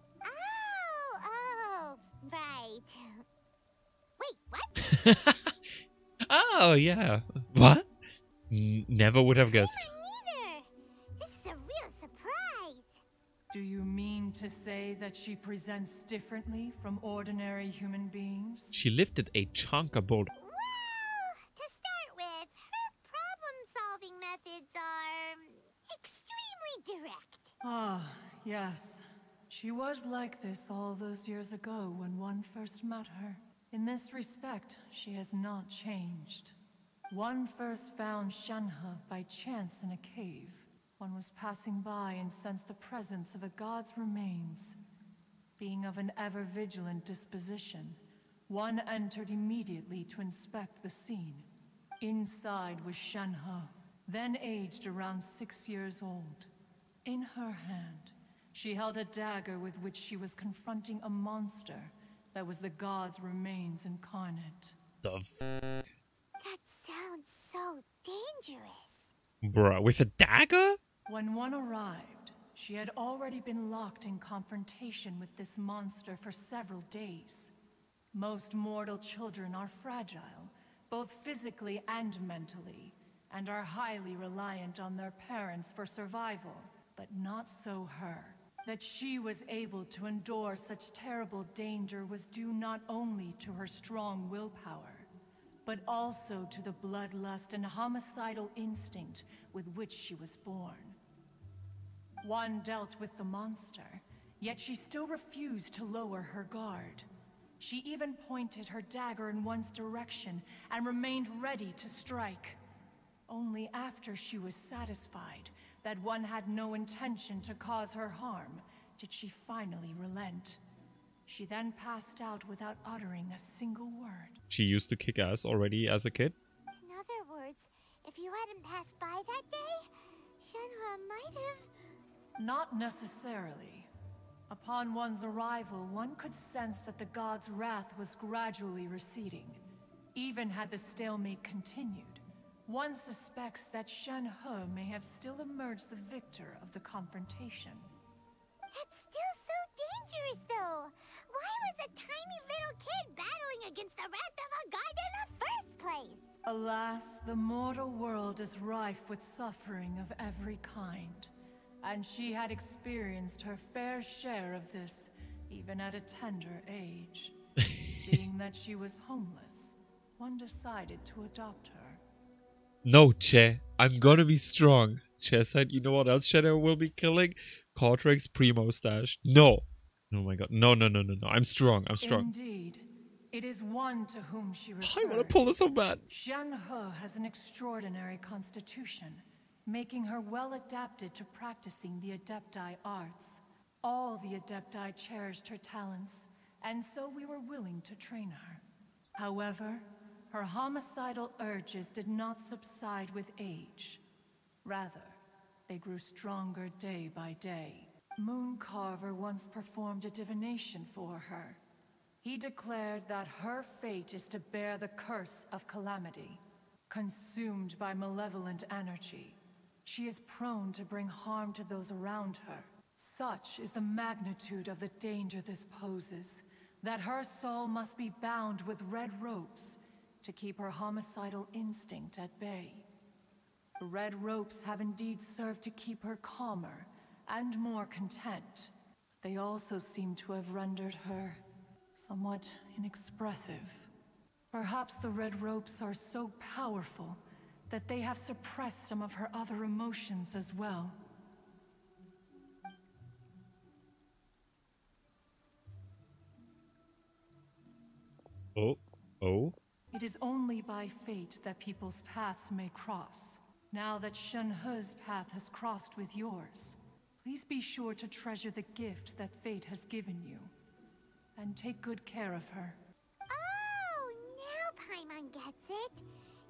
Oh, right. Wait, what? Oh, yeah. What? Never would have guessed. Neither. This is a real surprise. Do you mean to say that she presents differently from ordinary human beings? She lifted a chunka bolt. Well, to start with, her problem-solving methods are extremely direct. Ah, yes. She was like this all those years ago when one first met her. In this respect, she has not changed. One first found Shenhe by chance in a cave. One was passing by and sensed the presence of a god's remains. Being of an ever-vigilant disposition, one entered immediately to inspect the scene. Inside was Shenhe, then aged around 6 years old. In her hand, she held a dagger with which she was confronting a monster that was the god's remains incarnate. The f***? That sounds so dangerous. Bruh, with a dagger? When one arrived, she had already been locked in confrontation with this monster for several days. Most mortal children are fragile, both physically and mentally, and are highly reliant on their parents for survival. But not so her. That she was able to endure such terrible danger was due not only to her strong willpower, but also to the bloodlust and homicidal instinct with which she was born. One dealt with the monster, yet she still refused to lower her guard. She even pointed her dagger in one's direction and remained ready to strike. Only after she was satisfied that one had no intention to cause her harm did she finally relent. She then passed out without uttering a single word. She used to kick ass already as a kid? In other words, if you hadn't passed by that day, Shenhe might have... Not necessarily. Upon one's arrival, one could sense that the god's wrath was gradually receding. Even had the stalemate continued, one suspects that Shenhe may have still emerged the victor of the confrontation. That's still so dangerous, though. Why was a tiny little kid battling against the wrath of a god in the first place? Alas, the mortal world is rife with suffering of every kind. And she had experienced her fair share of this, even at a tender age. Seeing that she was homeless, one decided to adopt her. No, Che. I'm gonna be strong. Che said, you know what else Shadow will be killing? Kortrex Primos stash. No. Oh my god. No. I'm strong. I'm strong. Indeed. It is one to whom she refers. I want to pull this so bad. Shenhe has an extraordinary constitution, making her well adapted to practicing the Adepti arts. All the Adepti cherished her talents, and so we were willing to train her. However, her homicidal urges did not subside with age. Rather, they grew stronger day by day. Mooncarver once performed a divination for her. He declared that her fate is to bear the curse of calamity. Consumed by malevolent energy, she is prone to bring harm to those around her. Such is the magnitude of the danger this poses, that her soul must be bound with red ropes to keep her homicidal instinct at bay. The red ropes have indeed served to keep her calmer and more content. They also seem to have rendered her somewhat inexpressive. Perhaps the red ropes are so powerful that they have suppressed some of her other emotions as well. Oh? It is only by fate that people's paths may cross. Now that Shenhe's path has crossed with yours, please be sure to treasure the gift that fate has given you, and take good care of her. Oh, now Paimon gets it.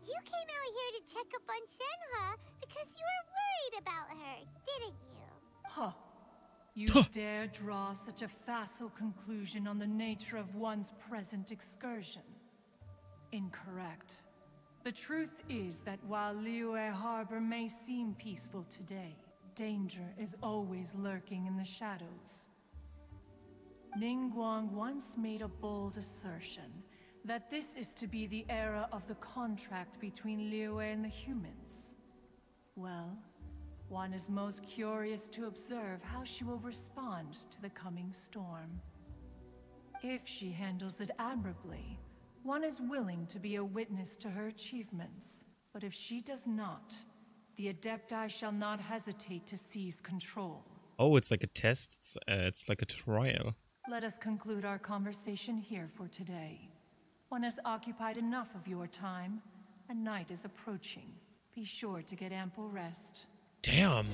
You came out here to check up on Shenhe because you were worried about her, didn't you? Huh. You dare draw such a facile conclusion on the nature of one's present excursion? Incorrect. The truth is that while Liyue Harbor may seem peaceful today, danger is always lurking in the shadows. Ningguang once made a bold assertion that this is to be the era of the contract between Liyue and the humans. Well, one is most curious to observe how she will respond to the coming storm. If she handles it admirably, one is willing to be a witness to her achievements. But if she does not, the Adepti shall not hesitate to seize control. Oh, it's like a test. It's like a trial. Let us conclude our conversation here for today. One has occupied enough of your time, and night is approaching. Be sure to get ample rest. Damn.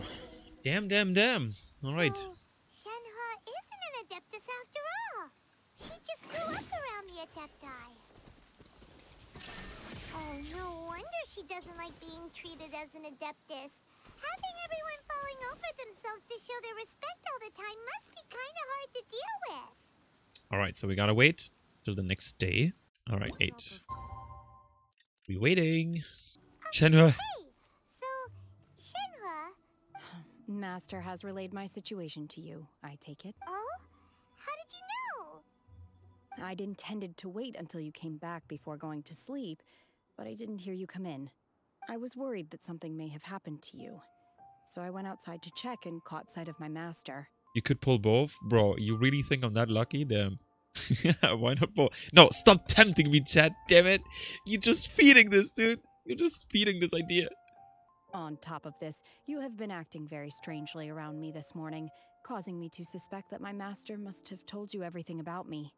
Damn. All right. So, Shenhe isn't an Adeptus after all. She just grew up around the Adepti. Oh, no wonder she doesn't like being treated as an Adeptus. Having everyone falling over themselves to show their respect all the time must be kind of hard to deal with. Alright, so we gotta wait till the next day. Alright, 8. We waiting. Shenhe. Hey, so, Shenhe... Master has relayed my situation to you, I take it. Oh? How did you know? I'd intended to wait until you came back before going to sleep, but I didn't hear you come in. I was worried that something may have happened to you, so I went outside to check and caught sight of my master. You could pull both? Bro, you really think I'm that lucky? Damn. Yeah, why not more? No, stop tempting me, chat. Damn it. You're just feeding this, dude. You're just feeding this idea. On top of this, you have been acting very strangely around me this morning, causing me to suspect that my master must have told you everything about me.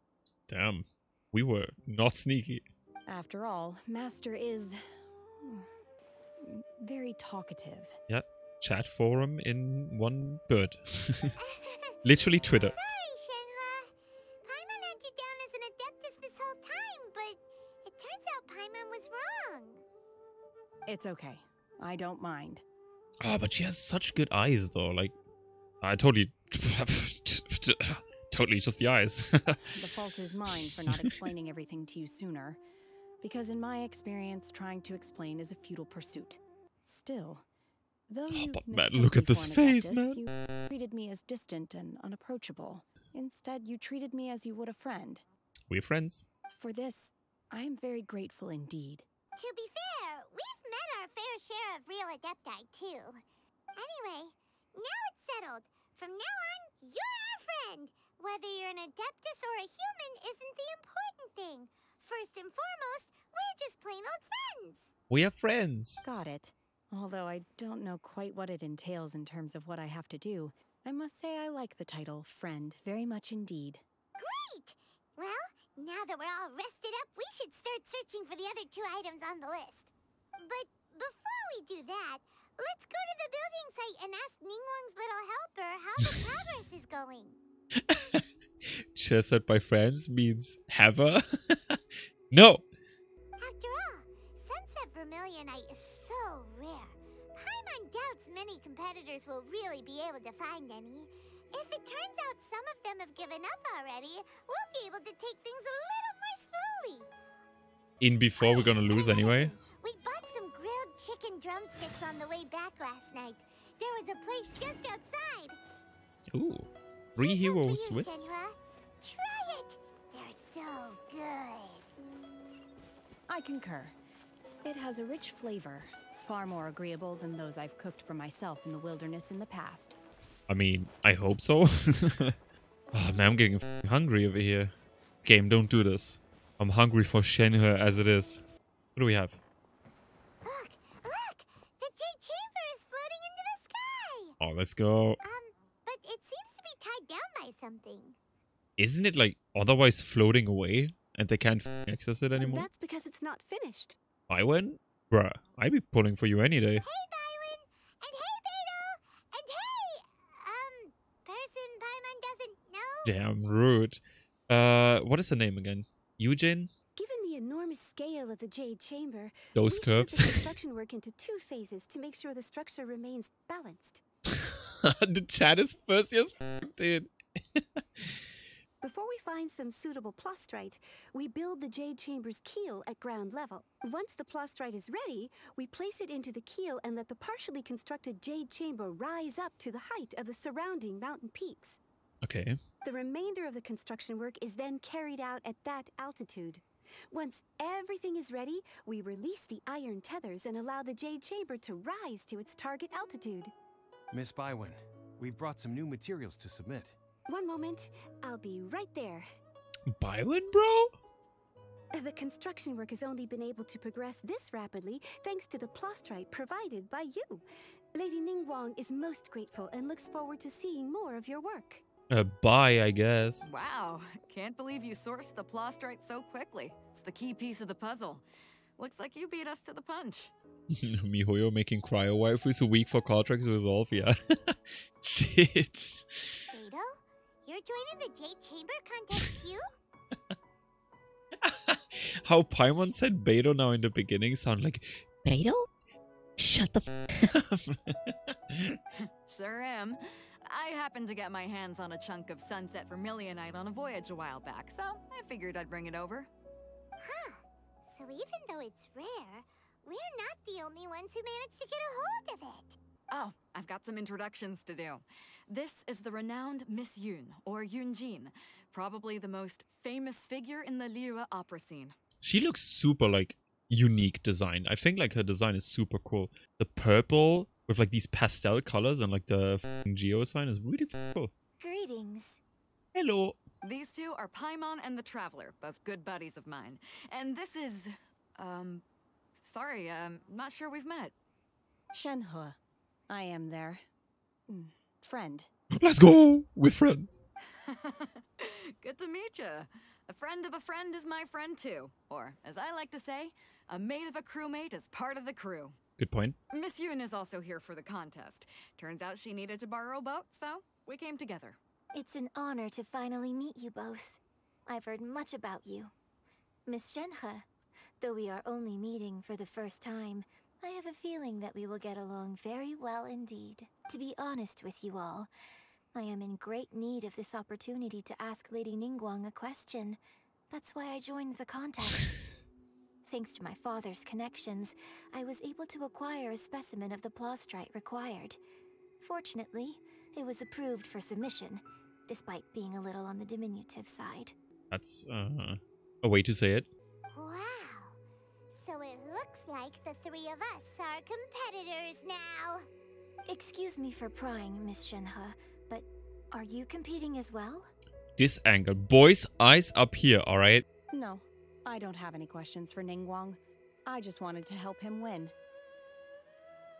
Damn. We were not sneaky. After all, Master is very talkative. Yeah, chat forum in one bird. Literally Twitter. Sorry, Shenhe. Paimon had you down as an adeptus this whole time, but it turns out Paimon was wrong. It's okay. I don't mind. Oh, but she has such good eyes, though. Like, I totally... totally just the eyes. The fault is mine for not explaining everything to you sooner. Because in my experience, trying to explain is a futile pursuit. Still, though you but man, look at this face, man. You treated me as distant and unapproachable. Instead, you treated me as you would a friend. We're friends. For this, I am very grateful indeed. To be fair, we've met our fair share of real adepti, too. Anyway, now it's settled. From now on, you're our friend. Whether you're an adeptus or a human isn't the important thing. First and foremost, we're just plain old friends. We are friends. Got it. Although I don't know quite what it entails in terms of what I have to do, I must say I like the title friend very much indeed. Great! Well, now that we're all rested up, we should start searching for the other 2 items on the list. But before we do that, let's go to the building site and ask Ningguang's little helper how the progress is going. Chess at by friends means have a? No! After all, Sunset Vermilionite is so rare. Paimon doubts many competitors will really be able to find any. If it turns out some of them have given up already, we'll be able to take things a little more slowly. In before we're gonna lose anyway? We bought some grilled chicken drumsticks on the way back last night. There was a place just outside. Ooh. 3 hero sweets? Try it! They're so good. I concur. It has a rich flavor, far more agreeable than those I've cooked for myself in the wilderness in the past. I mean, I hope so. Oh man, I'm getting hungry over here. Game, don't do this. I'm hungry for Shenhe as it is. What do we have? Look! The Jade Chamber is floating into the sky! Oh, let's go. But it seems to be tied down by something. Isn't it like otherwise floating away and they can't access it anymore? That's because it's not finished. I win? Bruh, I'd be pulling for you any day. Hey, Bywin! And hey, Beto! And hey, person Paimon doesn't know? Damn rude. What is the name again? Eugene? Given the enormous scale of the Jade Chamber, Those we curves. split the construction work into 2 phases to make sure the structure remains balanced. The chat is first as fuck, dude. Before we find some suitable plastrite, we build the Jade Chamber's keel at ground level. Once the plastrite is ready, we place it into the keel and let the partially constructed Jade Chamber rise up to the height of the surrounding mountain peaks. Okay. The remainder of the construction work is then carried out at that altitude. Once everything is ready, we release the iron tethers and allow the Jade Chamber to rise to its target altitude. Miss Bywin, we've brought some new materials to submit. One moment, I'll be right there. Bywin, bro? The construction work has only been able to progress this rapidly thanks to the plastrite provided by you. Lady Ningguang is most grateful and looks forward to seeing more of your work. Bye, I guess. Wow, can't believe you sourced the plastrite so quickly. It's the key piece of the puzzle. Looks like you beat us to the punch. Mihoyo making cryo waifus weak for Kortrex resolve, yeah. Shit. Beto? You're joining the Jade Chamber contest too? How Paimon said Beto now in the beginning sound like Beto? Shut the f up. Sure am. I happened to get my hands on a chunk of Sunset Vermilionite on a voyage a while back, so I figured I'd bring it over. Huh. So even though it's rare, we're not the only ones who managed to get a hold of it. Oh, I've got some introductions to do. This is the renowned Miss Yun, or Yunjin, probably the most famous figure in the Liyue opera scene. She looks super, like, unique design. I think, like, her design is super cool. The purple with, like, these pastel colors and, like, the geo sign is really cool. Greetings. Hello. These two are Paimon and the Traveler, both good buddies of mine. And this is, sorry, not sure we've met. Shenhe. I am their friend. Let's go! We're friends. Good to meet you. A friend of a friend is my friend too. Or, as I like to say, a mate of a crewmate is part of the crew. Good point. Miss Yoon is also here for the contest. Turns out she needed to borrow a boat, so we came together. It's an honor to finally meet you both. I've heard much about you. Miss Shenhe, though we are only meeting for the first time, I have a feeling that we will get along very well indeed. To be honest with you all, I am in great need of this opportunity to ask Lady Ningguang a question. That's why I joined the contest. Thanks to my father's connections, I was able to acquire a specimen of the plaustrite required. Fortunately, it was approved for submission, despite being a little on the diminutive side. That's a way to say it. Wow. So it looks like the three of us are competitors now. Excuse me for prying, Miss Shenhe, but are you competing as well? This angle. Boys, eyes up here, alright? No, I don't have any questions for Ningguang. I just wanted to help him win.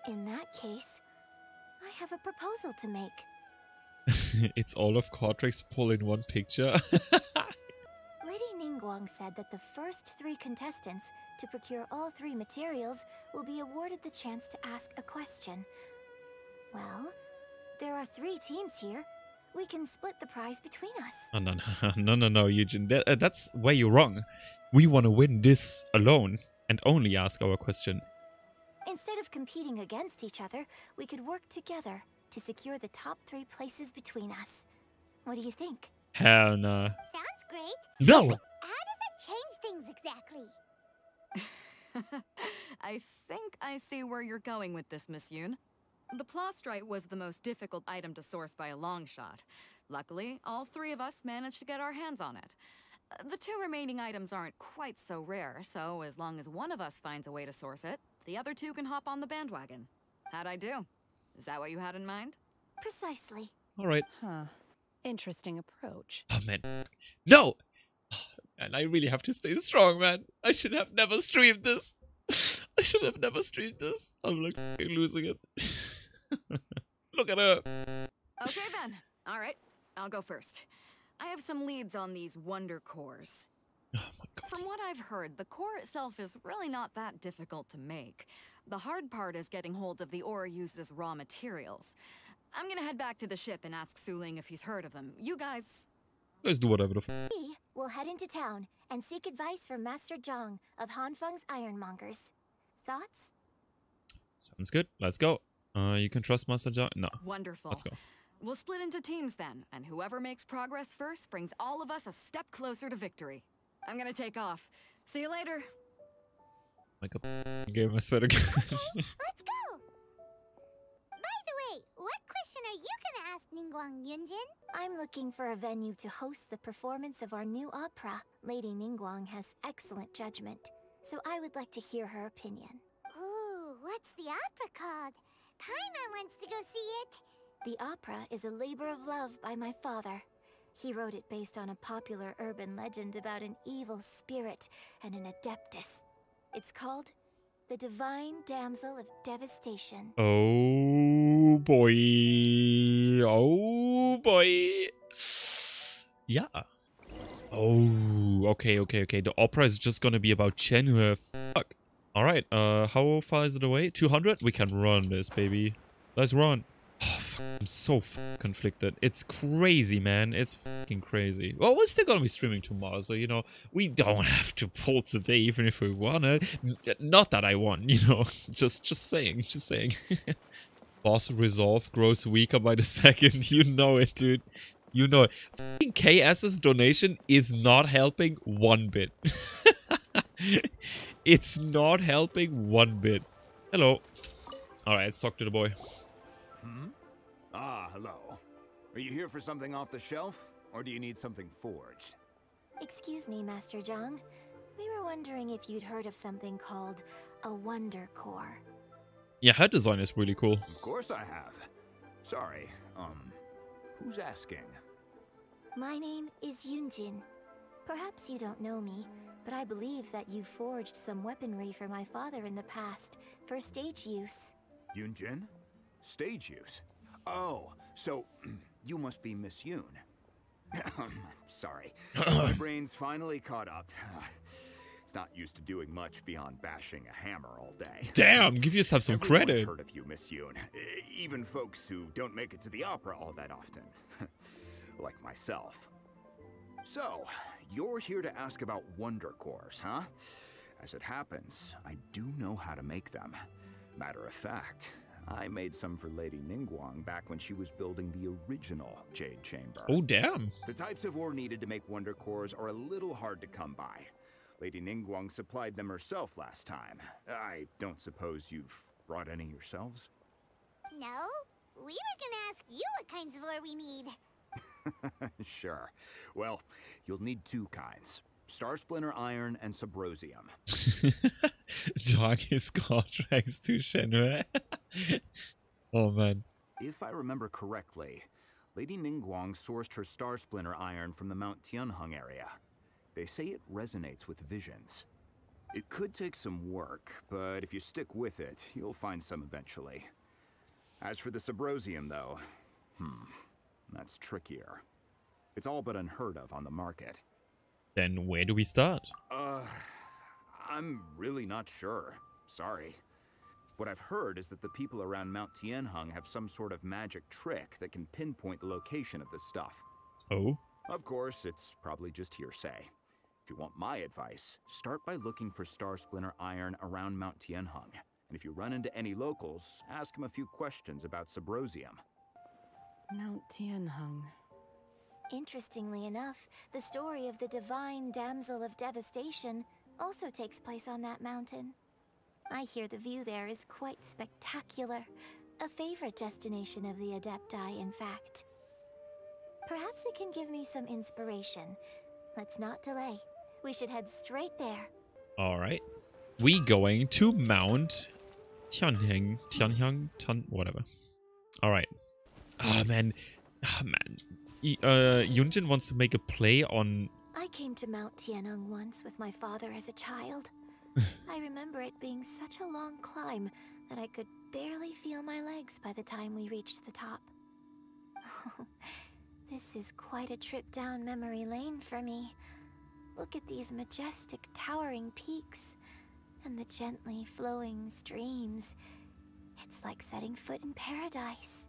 In that case, I have a proposal to make. It's all of Kortrex pull in one picture. Lady Ningguang said that the first 3 contestants to procure all 3 materials will be awarded the chance to ask a question. Well, there are 3 teams here. We can split the prize between us. Oh, no, Eugene. That's where you're wrong. We want to win this alone and only ask our question. Instead of competing against each other, we could work together to secure the top 3 places between us. What do you think? Hell no. Sounds great. No! How does it change things exactly? I think I see where you're going with this, Miss Yoon. The plaustrite was the most difficult item to source by a long shot. Luckily, all 3 of us managed to get our hands on it. The 2 remaining items aren't quite so rare, so as long as one of us finds a way to source it, the other 2 can hop on the bandwagon. How'd I do? Is that what you had in mind? Precisely. Alright. Huh. Interesting approach. Oh, man. No! And I really have to stay strong, man. I should have never streamed this. I should have never streamed this. I'm like losing it. Look at her. Okay then. Alright, I'll go first. I have some leads on these wonder cores. Oh my god. From what I've heard, the core itself is really not that difficult to make. The hard part is getting hold of the ore used as raw materials. I'm gonna head back to the ship and ask Suling if he's heard of them. You guys... Let's do whatever the f. We'll head into town and seek advice from Master Zhang of Hanfeng's Ironmongers. Thoughts? Sounds good. Let's go. You can trust Master John? No. Wonderful. Let's go. We'll split into teams then, and whoever makes progress first brings all of us a step closer to victory. I'm gonna take off. See you later. Like a game, I swear to God. Let's go! By the way, what question are you gonna ask Ningguang, Yunjin? I'm looking for a venue to host the performance of our new opera. Lady Ningguang has excellent judgment, so I would like to hear her opinion. Ooh, what's the opera called? Paimon wants to go see it. The opera is a labor of love by my father. He wrote it based on a popular urban legend about an evil spirit and an adeptus. It's called The Divine Damsel of Devastation. Oh boy. Oh boy. Yeah. Oh, okay. The opera is just gonna be about Shenhe. Fuck. Alright, how far is it away? 200? We can run this, baby. Let's run. Oh, fuck. I'm so conflicted. It's crazy, man. It's fucking crazy. Well, we're still gonna be streaming tomorrow, so, you know, we don't have to pull today, even if we wanna. Not that I want, you know. Just saying. Boss resolve grows weaker by the second. You know it, dude. You know it. Fucking KS's donation is not helping one bit. It's not helping one bit. Hello. Alright, let's talk to the boy. Ah, hello. Are you here for something off the shelf, or do you need something forged? Excuse me, Master Zhang. We were wondering if you'd heard of something called a Wonder Core. Yeah, her design is really cool. Of course I have. Sorry, who's asking? My name is Yunjin. Perhaps you don't know me, but I believe that you forged some weaponry for my father in the past, for stage use. Yunjin? Stage use? Oh, so you must be Miss Yoon. Sorry. My brain's finally caught up. It's not used to doing much beyond bashing a hammer all day. Damn, give yourself some Everyone's credit. heard of you, Miss Yoon. Even folks who don't make it to the opera all that often. Like myself. So, you're here to ask about Wonder Cores, huh? As it happens, I do know how to make them. Matter of fact, I made some for Lady Ningguang back when she was building the original Jade Chamber. Oh, damn. The types of ore needed to make Wonder Cores are a little hard to come by. Lady Ningguang supplied them herself last time. I don't suppose you've brought any yourselves? No, we were gonna ask you what kinds of ore we need. Sure. Well, you'll need two kinds. Star Splinter Iron and Subrosium. Dog is Kortrex to Shenhe. Oh, man. If I remember correctly, Lady Ningguang sourced her Star Splinter Iron from the Mount Tianheng area. They say it resonates with visions. It could take some work, but if you stick with it, you'll find some eventually. As for the Subrosium, though, that's trickier. It's all but unheard of on the market. Then where do we start? I'm really not sure. Sorry. What I've heard is that the people around Mount Tianheng have some sort of magic trick that can pinpoint the location of this stuff. Oh? Of course, it's probably just hearsay. If you want my advice, start by looking for Star Splinter Iron around Mount Tianheng. And if you run into any locals, ask them a few questions about Subrosium. Mount Tianheng. Interestingly enough, the story of the divine damsel of devastation also takes place on that mountain. I hear the view there is quite spectacular. A favorite destination of the Adepti, in fact. Perhaps it can give me some inspiration. Let's not delay. We should head straight there. Alright. We going to Mount Tianheng, whatever. Alright. Ah, man. Yunjin wants to make a play on... I came to Mount Tianheng once with my father as a child. I remember it being such a long climb that I could barely feel my legs by the time we reached the top. This is quite a trip down memory lane for me. Look at these majestic towering peaks and the gently flowing streams. It's like setting foot in paradise.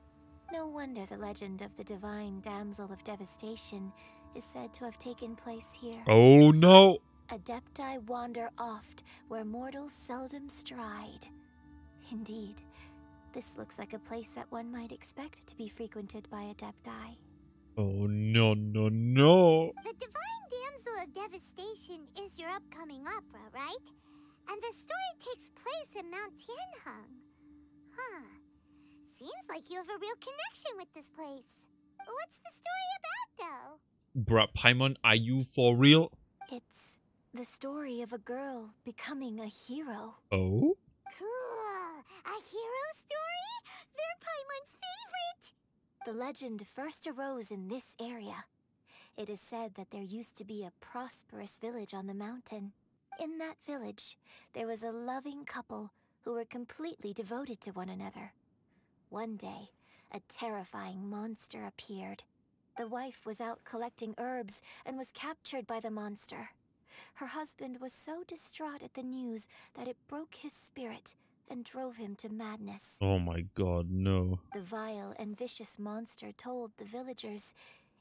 No wonder the legend of the divine damsel of devastation is said to have taken place here. Oh no! Adepti wander oft where mortals seldom stride. Indeed, this looks like a place that one might expect to be frequented by Adepti. Oh no, no, no! The divine damsel of devastation is your upcoming opera, right? And the story takes place in Mount Tianheng. Huh. Seems like you have a real connection with this place. What's the story about, though? Bruh, Paimon, are you for real? It's the story of a girl becoming a hero. Oh? Cool! A hero story? They're Paimon's favorite! The legend first arose in this area. It is said that there used to be a prosperous village on the mountain. In that village, there was a loving couple who were completely devoted to one another. One day, a terrifying monster appeared. The wife was out collecting herbs and was captured by the monster. Her husband was so distraught at the news that it broke his spirit and drove him to madness. Oh my god, no. The vile and vicious monster told the villagers,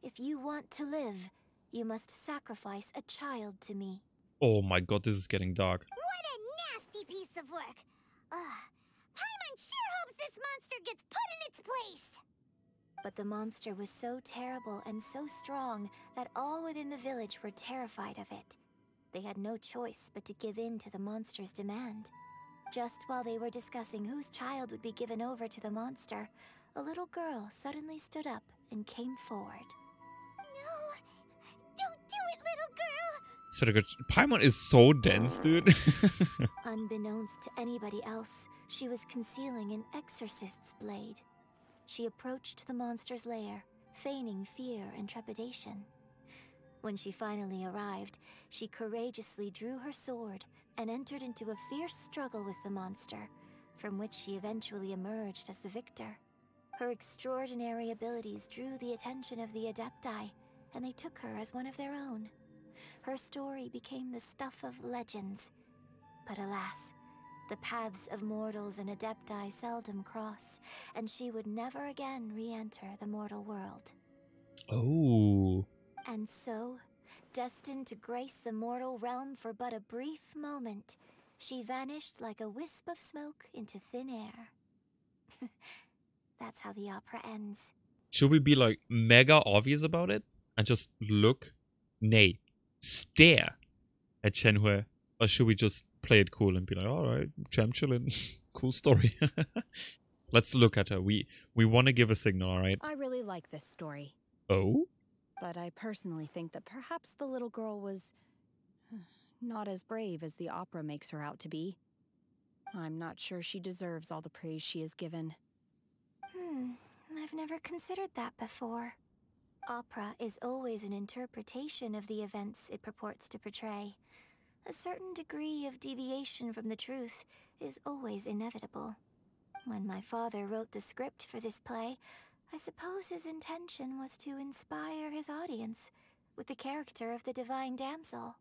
"If you want to live, you must sacrifice a child to me." Oh my god, this is getting dark. What a nasty piece of work! Paimon sure hopes this monster gets put in its place! But the monster was so terrible and so strong that all within the village were terrified of it. They had no choice but to give in to the monster's demand. Just while they were discussing whose child would be given over to the monster, a little girl suddenly stood up and came forward. No! Don't do it, little girl! So the Paimon is so dense, dude. Unbeknownst to anybody else, she was concealing an exorcist's blade. She approached the monster's lair feigning fear and trepidation. When she finally arrived, she courageously drew her sword and entered into a fierce struggle with the monster, from which she eventually emerged as the victor. Her extraordinary abilities drew the attention of the Adepti, and they took her as one of their own. Her story became the stuff of legends. But alas, the paths of mortals and Adepti seldom cross, and she would never again re-enter the mortal world. Oh. And so, destined to grace the mortal realm for but a brief moment, she vanished like a wisp of smoke into thin air. That's how the opera ends. Should we be like mega obvious about it and just look, nay, stare at Shenhe? Or should we just play it cool and be like, alright, champ chillin', cool story. Let's look at her. We want to give a signal, alright? I really like this story. Oh? But I personally think that perhaps the little girl was not as brave as the opera makes her out to be. I'm not sure she deserves all the praise she is given. I've never considered that before. Opera is always an interpretation of the events it purports to portray. A certain degree of deviation from the truth is always inevitable. When my father wrote the script for this play, I suppose his intention was to inspire his audience with the character of the divine damsel.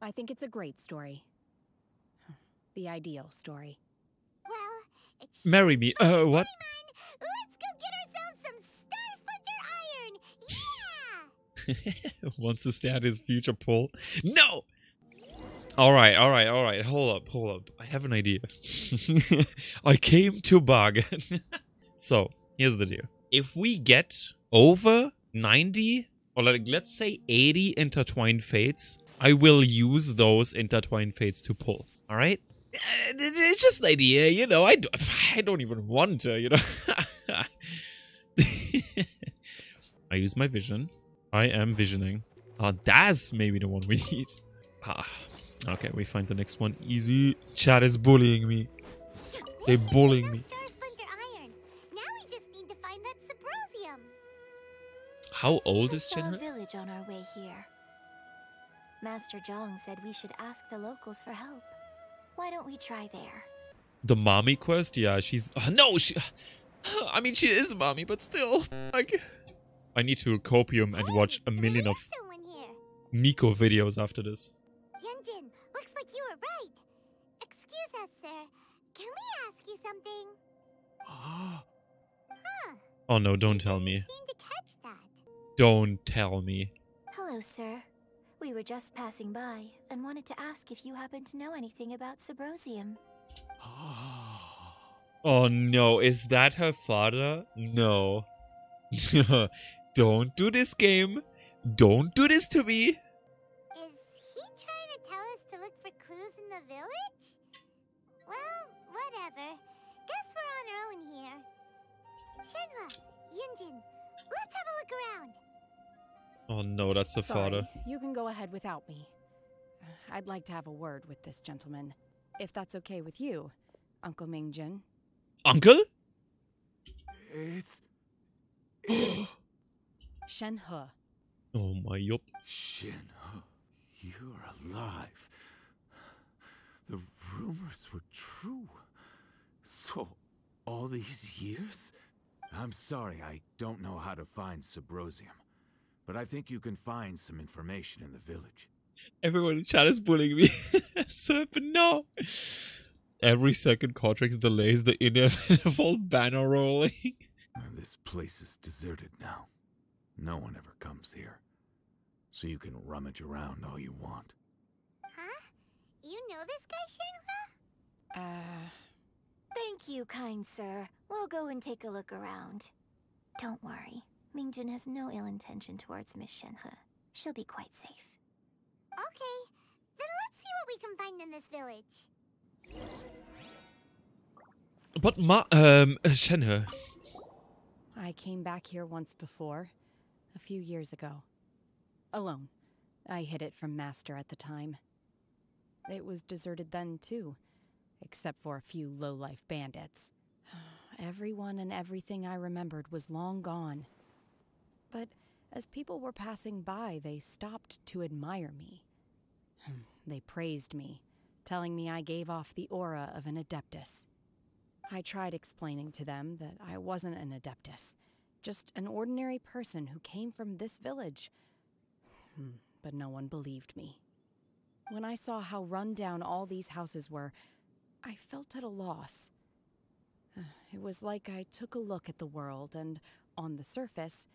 I think it's a great story. The ideal story. Well, it's Marry me. What? Let's go get ourselves some Star Splinter Iron! Yeah! Wants to stay at his future pull. No! Alright. Hold up. I have an idea. I came to bargain. So, here's the deal. If we get over 90, or like, let's say 80 intertwined fates, I will use those intertwined fates to pull. Alright? It's just an idea, you know. I don't even want to, you know. I use my vision. I am visioning. That's maybe the one we need. Okay, we find the next one. Easy. Chat is bullying me. They're bullying me. How old is Shenhe? Shenhe? Village on our way here. Master Zhong said we should ask the locals for help. Why don't we try there? The mommy quest? Yeah, she's... no, she... I mean, she is mommy, but still. Like, I need to copium and watch a million of Miko videos after this. Yunjin, looks like you were right. Excuse us, sir. Can we ask you something? Oh no, don't tell me. Seem to catch that. Don't tell me. Hello, sir. We were just passing by and wanted to ask if you happen to know anything about Subrosium. Oh no, is that her father? No. Don't do this, game. Don't do this to me. Is he trying to tell us to look for clues in the village? Well, whatever. Guess we're on our own here. Shenhe, Yunjin, let's have a look around. Oh no, that's her father. You can go ahead without me. I'd like to have a word with this gentleman. If that's okay with you, Uncle Mingjin. Uncle? It's... Shenhe. Oh my god. Shenhe, you're alive. The rumors were true. So, all these years? I'm sorry, I don't know how to find Subrosium. But I think you can find some information in the village. Everyone in chat is bullying me. Serpent, no. Every second Kortrex delays the inevitable banner rolling. And this place is deserted now. No one ever comes here. So you can rummage around all you want. Huh? You know this guy, Shenhe? Thank you, kind sir. We'll go and take a look around. Don't worry. Mingjin has no ill intention towards Miss Shenhe. She'll be quite safe. Okay, then let's see what we can find in this village. But Shenhe. I came back here once before, a few years ago. Alone. I hid it from Master at the time. It was deserted then, too, except for a few low-life bandits. everyone and everything I remembered was long gone. But as people were passing by, they stopped to admire me. They praised me, telling me I gave off the aura of an Adeptus. I tried explaining to them that I wasn't an Adeptus, just an ordinary person who came from this village. But no one believed me. When I saw how run down all these houses were, I felt at a loss. It was like I took a look at the world, and on the surface,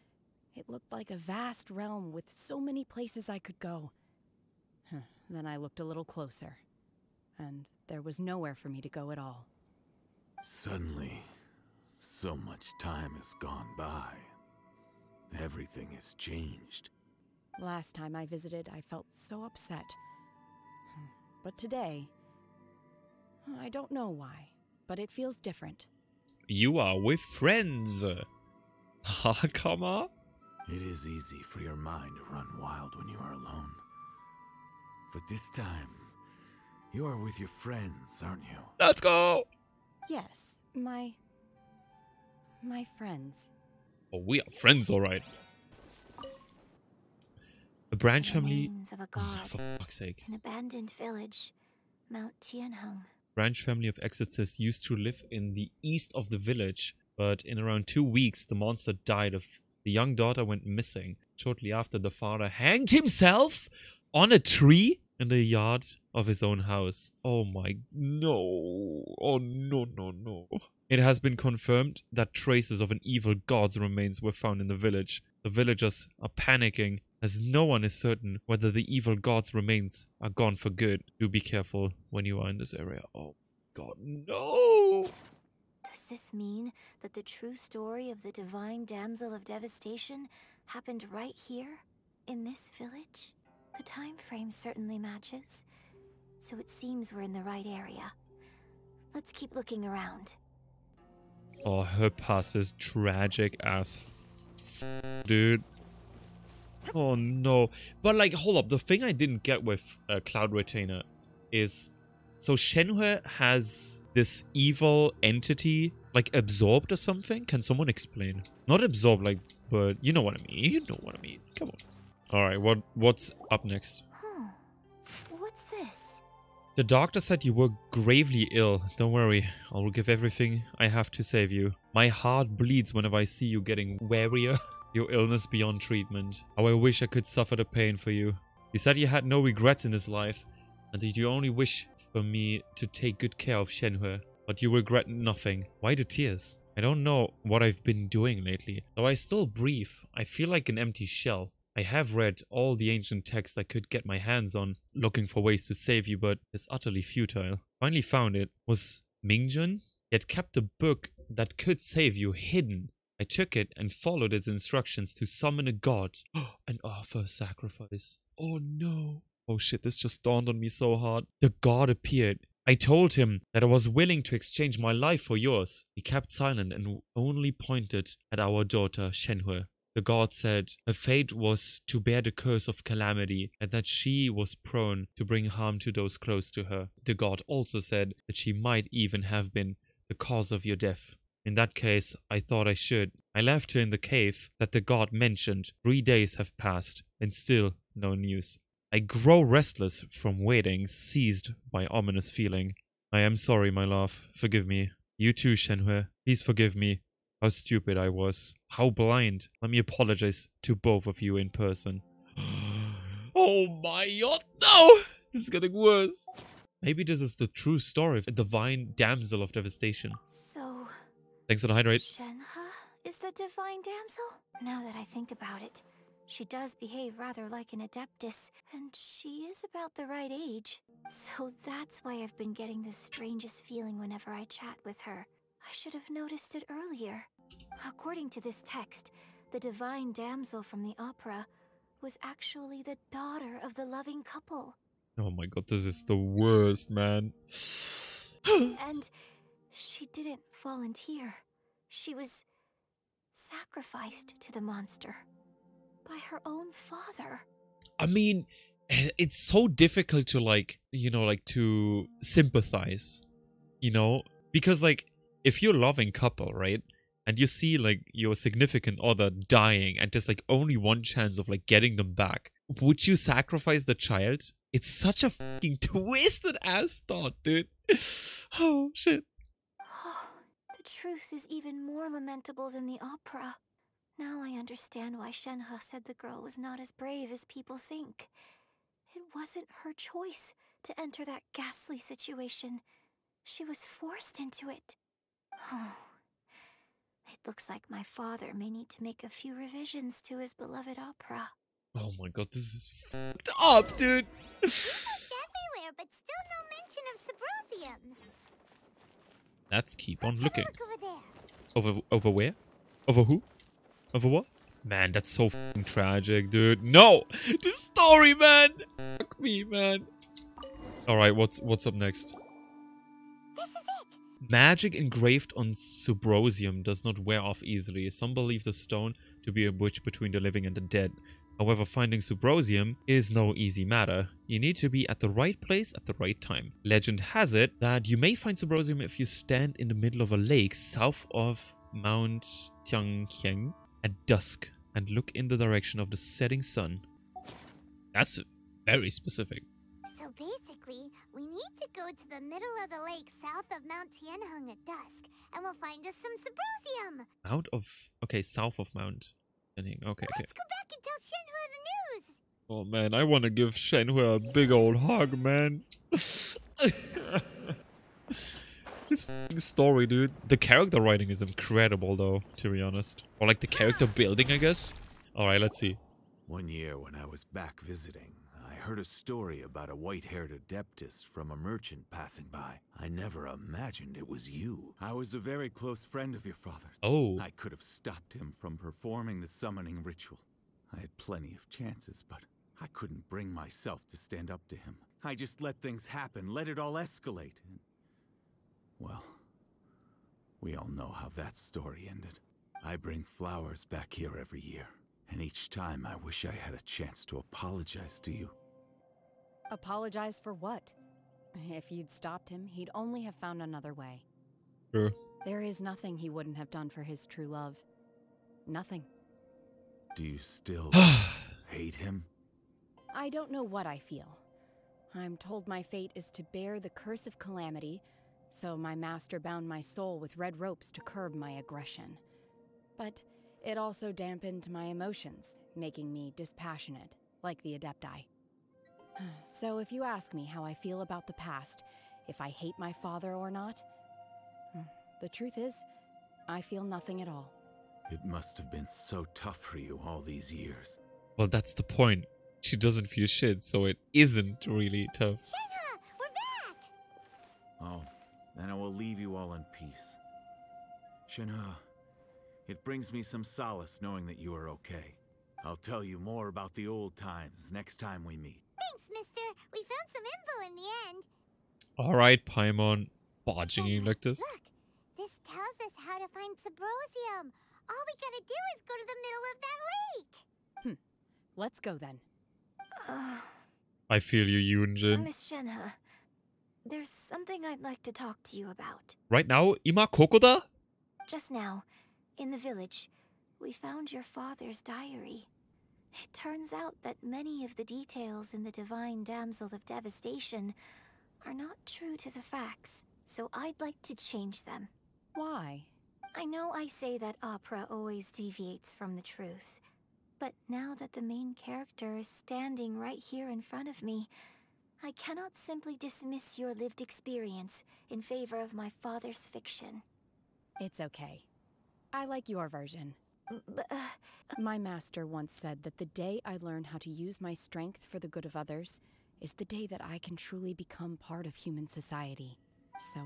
it looked like a vast realm with so many places I could go. Then I looked a little closer, and there was nowhere for me to go at all. Suddenly, so much time has gone by. Everything has changed. Last time I visited, I felt so upset. But today, I don't know why, but it feels different. You are with friends. Come on. It is easy for your mind to run wild when you are alone. But this time, you are with your friends, aren't you? Let's go! Yes, my friends. Oh, we are friends, alright. A branch family... Of a god, for fuck's sake. an abandoned village, Mount Tianheng. Branch family of exorcists used to live in the east of the village, but in around 2 weeks, the monster died of... The young daughter went missing. Shortly after, the father hanged himself on a tree in the yard of his own house. Oh my... No. Oh no, no, no. It has been confirmed that traces of an evil god's remains were found in the village. The villagers are panicking, as no one is certain whether the evil god's remains are gone for good. Do be careful when you are in this area. Oh god, no! Does this mean that the true story of the divine damsel of devastation happened right here, in this village? The time frame certainly matches, so it seems we're in the right area. Let's keep looking around. Oh, her past is tragic as dude. Oh no. But like, hold up, the thing I didn't get with Cloud Retainer is, so Shenhe has this evil entity like absorbed or something? Can someone explain? Not absorbed, like, but you know what I mean. You know what I mean. Come on. Alright, what's up next? What's this? The doctor said you were gravely ill. Don't worry, I will give everything I have to save you. My heart bleeds whenever I see you getting wearier. Your illness beyond treatment. How I wish I could suffer the pain for you. You said you had no regrets in this life, and that you only wish for me to take good care of Shenhe. But you regret nothing. Why the tears? I don't know what I've been doing lately. Though I still breathe, I feel like an empty shell. I have read all the ancient texts I could get my hands on, looking for ways to save you, but it's utterly futile. Finally found it. Was Mingjun? Yet kept the book that could save you hidden. I took it and followed its instructions to summon a god and offer a sacrifice. Oh no. Oh shit, this just dawned on me so hard. The god appeared. I told him that I was willing to exchange my life for yours. He kept silent and only pointed at our daughter, Shenhe. The god said her fate was to bear the curse of calamity and that she was prone to bring harm to those close to her. The god also said that she might even have been the cause of your death. In that case, I thought I should. I left her in the cave that the god mentioned. 3 days have passed, and still no news. I grow restless from waiting, seized by ominous feeling. I am sorry, my love. Forgive me. You too, Shenhe. Please forgive me. How stupid I was. How blind. Let me apologize to both of you in person. Oh my god, no! This is getting worse. Maybe this is the true story of a divine damsel of devastation. So... Thanks for the hydrate. Shenhe is the divine damsel? Now that I think about it, she does behave rather like an Adeptus, and she is about the right age. So that's why I've been getting the strangest feeling whenever I chat with her. I should have noticed it earlier. According to this text, the divine damsel from the opera was actually the daughter of the loving couple. Oh my god, this is the worst, man. And she didn't volunteer. She was sacrificed to the monster by her own father. I mean, it's so difficult to like, you know, like to sympathize, you know? Because like, if you're a loving couple, right? And you see like your significant other dying and there's like only one chance of like getting them back, would you sacrifice the child? It's such a fucking twisted ass thought, dude. Oh, shit. The truth is even more lamentable than the opera. Now I understand why Shenhe said the girl was not as brave as people think. It wasn't her choice to enter that ghastly situation. She was forced into it. It looks like my father may need to make a few revisions to his beloved opera. Oh my god, this is fucked up, dude. Everywhere, but still no mention of Subrosium. Let's keep on looking. Look over there. Over where? Over who? Over what? Man, that's so fucking tragic, dude. No! The story, man! Fuck me, man. Alright, what's up next? This is it! Magic engraved on Subrosium does not wear off easily. Some believe the stone to be a bridge between the living and the dead. However, finding Subrosium is no easy matter. You need to be at the right place at the right time. Legend has it that you may find Subrosium if you stand in the middle of a lake south of Mount Tianqiang at dusk and look in the direction of the setting sun. That's very specific. So basically, we need to go to the middle of the lake south of Mount Tianheng at dusk, and we'll find us some Subrosium. Okay, south of Mount Tianheng. Okay. Let's go back and tell Shenhe the news. Oh man, I want to give Shenhe a big old hug, man. This f***ing story, dude. The character writing is incredible, though, to be honest. Or like the character building, I guess. Alright, let's see. One year when I was back visiting, I heard a story about a white-haired adeptus from a merchant passing by. I never imagined it was you. I was a very close friend of your father's. Oh. I could have stopped him from performing the summoning ritual. I had plenty of chances, but I couldn't bring myself to stand up to him. I just let things happen, let it all escalate. And, well, we all know how that story ended. I bring flowers back here every year, and each time I wish I had a chance to apologize to you. Apologize for what? If you'd stopped him, he'd only have found another way. Sure. There is nothing he wouldn't have done for his true love. Nothing. Do you still hate him? I don't know what I feel. I'm told my fate is to bear the curse of calamity, so my master bound my soul with red ropes to curb my aggression. But it also dampened my emotions, making me dispassionate, like the Adepti. So if you ask me how I feel about the past, if I hate my father or not, the truth is, I feel nothing at all. It must have been so tough for you all these years. Well, that's the point. She doesn't feel shit, so it isn't really tough. Shenhe, we're back! Oh, then I will leave you all in peace. Shenhe, it brings me some solace knowing that you are okay. I'll tell you more about the old times next time we meet. Thanks, mister. We found some info in the end. Alright, Paimon. Barging in like this. Look, this tells us how to find Subrosium. All we gotta do is go to the middle of that lake. Let's go then. I feel you, Yoonjin. Miss Shenhe, there's something I'd like to talk to you about. Right now, ima kokoda? Just now, in the village, we found your father's diary. It turns out that many of the details in the Divine Damsel of Devastation are not true to the facts, so I'd like to change them. Why? I know I say that opera always deviates from the truth, but now that the main character is standing right here in front of me, I cannot simply dismiss your lived experience in favor of my father's fiction. It's okay. I like your version. My master once said that the day I learn how to use my strength for the good of others is the day that I can truly become part of human society. So,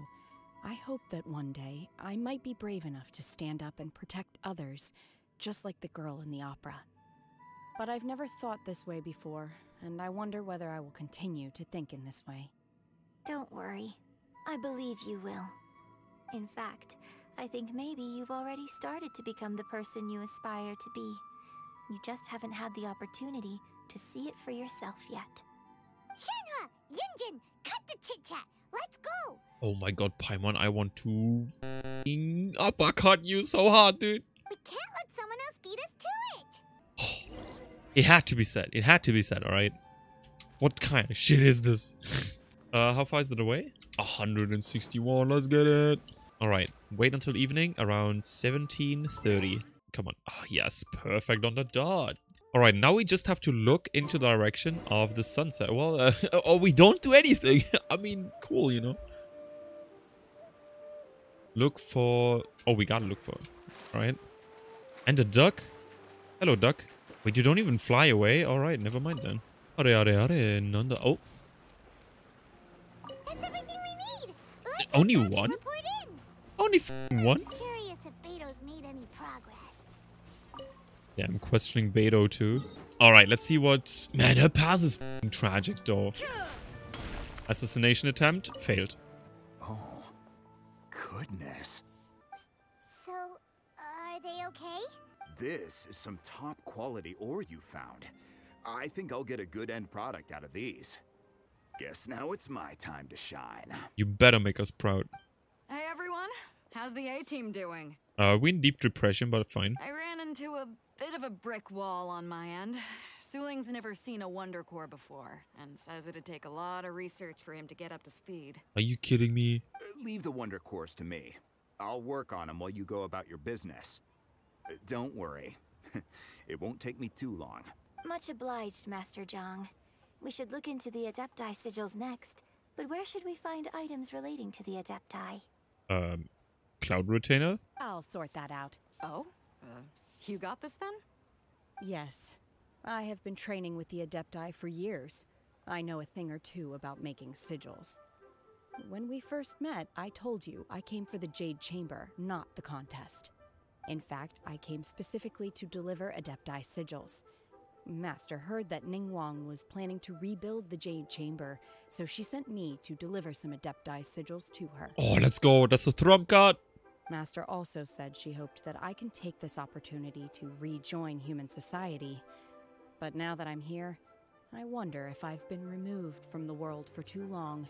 I hope that one day I might be brave enough to stand up and protect others, just like the girl in the opera. But I've never thought this way before, and I wonder whether I will continue to think in this way. Don't worry. I believe you will. In fact, I think maybe you've already started to become the person you aspire to be. You just haven't had the opportunity to see it for yourself yet. Shenhe! Yunjin! Cut the chit-chat! Let's go! Oh my god, Paimon, I want to uppercut you so hard, dude. We can't let someone else beat us to it. It had to be said. It had to be said, alright? What kind of shit is this? How far is it away? 161, let's get it. Alright, wait until evening, around 17:30. Come on. Oh, yes, perfect on the dot. Alright, now we just have to look into the direction of the sunset. Well, or we don't do anything. I mean, cool, you know. Look for... Oh, we gotta look for it. Alright. And a duck. Hello, duck. Wait, you don't even fly away? Alright, never mind then. Oh. That's everything we need. Only one? Only one? Curious if Beidou's made any progress. Yeah, I'm questioning Beidou too. Alright, let's see what... Man, her pass is tragic though. Assassination attempt failed. Oh, goodness. So, are they okay? This is some top quality ore you found. I think I'll get a good end product out of these. Guess now it's my time to shine. You better make us proud. Hey everyone, how's the A-team doing? We're in deep depression, but fine. I ran into a bit of a brick wall on my end. Suling's never seen a Wonder Core before, and says it'd take a lot of research for him to get up to speed. Are you kidding me? Leave the Wonder Cores to me. I'll work on them while you go about your business. Don't worry. It won't take me too long. Much obliged, Master Zhang. We should look into the Adepti sigils next, but where should we find items relating to the Adepti? Cloud Retainer? I'll sort that out. Oh? You got this then? Yes. I have been training with the Adepti for years. I know a thing or two about making sigils. When we first met, I told you I came for the Jade Chamber, not the contest. In fact, I came specifically to deliver Adepti sigils. Master heard that Ningguang was planning to rebuild the Jade Chamber, so she sent me to deliver some Adepti sigils to her. Oh, let's go. That's a Thrum card. Master also said she hoped that I can take this opportunity to rejoin human society. But now that I'm here, I wonder if I've been removed from the world for too long.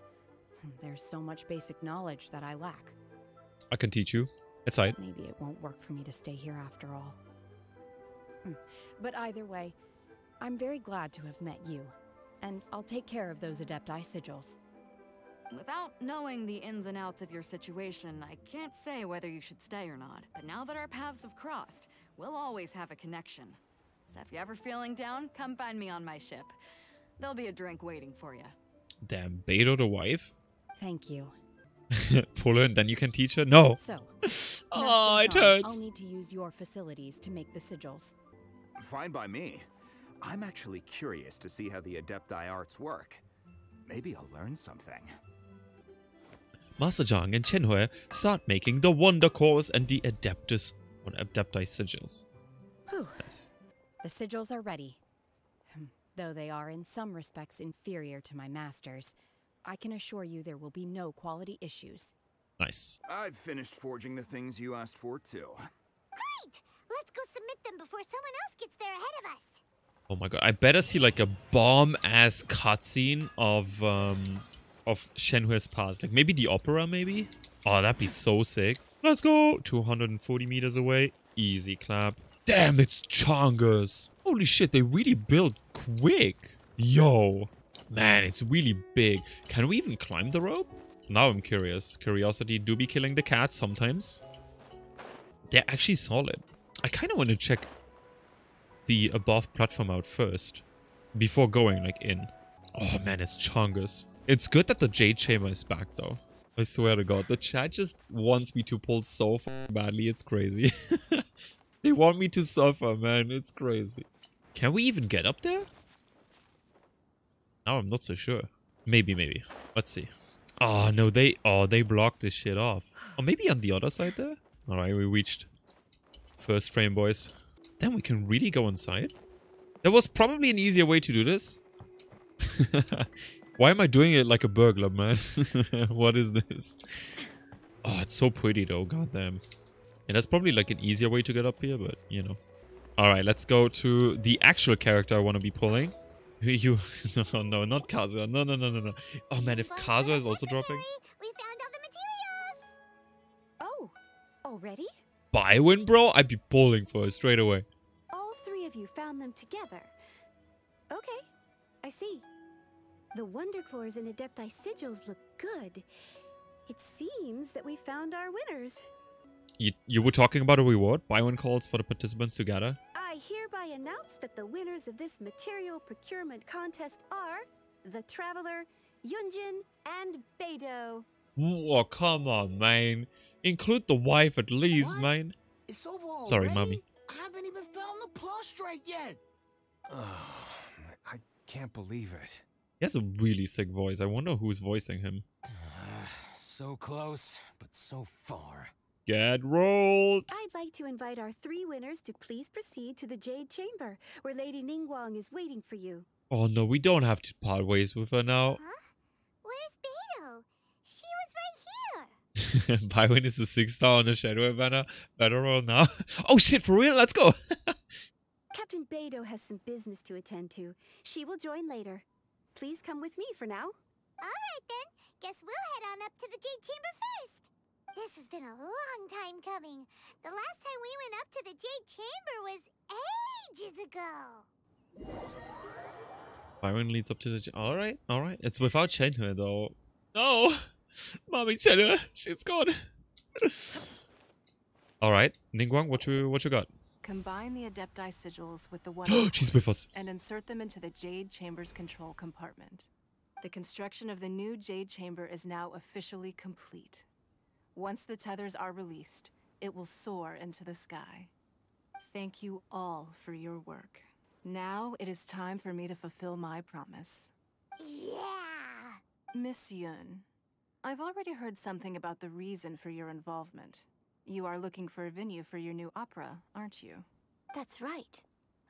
There's so much basic knowledge that I lack. I can teach you. It's alright. Maybe it won't work for me to stay here after all. But either way, I'm very glad to have met you, and I'll take care of those Adepti sigils. Without knowing the ins and outs of your situation, I can't say whether you should stay or not. But now that our paths have crossed, we'll always have a connection. So if you're ever feeling down, come find me on my ship. There'll be a drink waiting for you. Damn, Beidou the wife? Thank you. Pull her and then you can teach her? No. So, oh, it Zhang, hurts. I'll need to use your facilities to make the sigils. Fine by me. I'm actually curious to see how the Adepti arts work. Maybe I'll learn something. Master Zhang and Shenhe start making the Wonder Cores and the Adepti sigils. Whew. Yes. The sigils are ready. Though they are in some respects inferior to my master's, I can assure you there will be no quality issues. Nice. I've finished forging the things you asked for too. Great! Let's go submit them before someone else gets there ahead of us. Oh my god, I better see like a bomb-ass cutscene of Shenhue's past. Like maybe the opera, maybe? Oh, that'd be so sick. Let's go! 240 meters away. Easy clap. Damn, it's Chongus! Holy shit, they really build quick. Yo. Man, it's really big. Can we even climb the rope? Now I'm curious. Curiosity do be killing the cats sometimes. They're actually solid. I kind of want to check the above platform out first. Before going, like, in. Oh man, it's Chongus. It's good that the Jade Chamber is back, though. I swear to god. The chat just wants me to pull so badly. It's crazy. They want me to suffer, man. It's crazy. Can we even get up there? Now I'm not so sure. Maybe. Let's see. Oh, no, they blocked this shit off. Or maybe on the other side there? Alright, we reached first frame, boys. Then we can really go inside. There was probably an easier way to do this. Why am I doing it like a burglar, man? What is this? Oh, it's so pretty though, goddamn. And that's probably like an easier way to get up here, but you know. Alright, let's go to the actual character I want to be pulling. No, not Kazuha. No. Oh man, if Kazuha is also dropping. We found all the materials! Oh, Already? Bywin, bro? I'd be bowling for her straight away. All three of you found them together. Okay, I see. The Wonder Cores and Adepti sigils look good. It seems that we found our winners. You were talking about a reward? Bywin calls for the participants to gather? I hereby announce that the winners of this material procurement contest are the Traveler, Yunjin, and Beidou. Oh, come on, man. Include the wife at least, man. It's over already? Sorry, mommy. I haven't even found the Plustrite yet. I can't believe it. He has a really sick voice. I wonder who's voicing him. So close, but so far. Get rolled! I'd like to invite our three winners to please proceed to the Jade Chamber, where Lady Ningguang is waiting for you. Oh no, we don't have to part ways with her now. Where's Beidou? She was right here. Bywin is a 6-star on the Shadow banner. Better roll now. Oh shit, for real? Let's go! Captain Beidou has some business to attend to. She will join later. Please come with me for now. All right then. Guess we'll head on up to the Jade Chamber first. This has been a long time coming. The last time we went up to the Jade Chamber was ages ago. Bywin leads up to the... Alright, alright. It's without Shenhe though. No! Mommy Shenhe, she's gone. Alright, Ningguang, what you got? Combine the Adepti sigils with the Wonder She's with us. And insert them into the Jade Chamber's control compartment. The construction of the new Jade Chamber is now officially complete. Once the tethers are released, it will soar into the sky. Thank you all for your work. Now it is time for me to fulfill my promise. Yeah! Miss Yun, I've already heard something about the reason for your involvement. You are looking for a venue for your new opera, aren't you? That's right.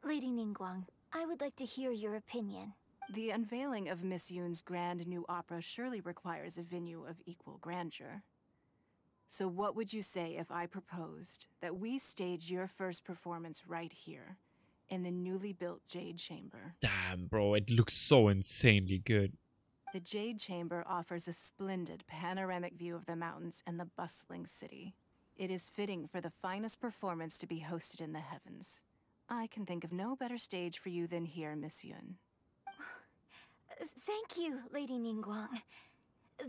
Lady Ningguang, I would like to hear your opinion. The unveiling of Miss Yun's grand new opera surely requires a venue of equal grandeur. So what would you say if I proposed that we stage your first performance right here, in the newly built Jade Chamber? Damn, bro, it looks so insanely good. The Jade Chamber offers a splendid panoramic view of the mountains and the bustling city. It is fitting for the finest performance to be hosted in the heavens. I can think of no better stage for you than here, Miss Yun. Thank you, Lady Ningguang.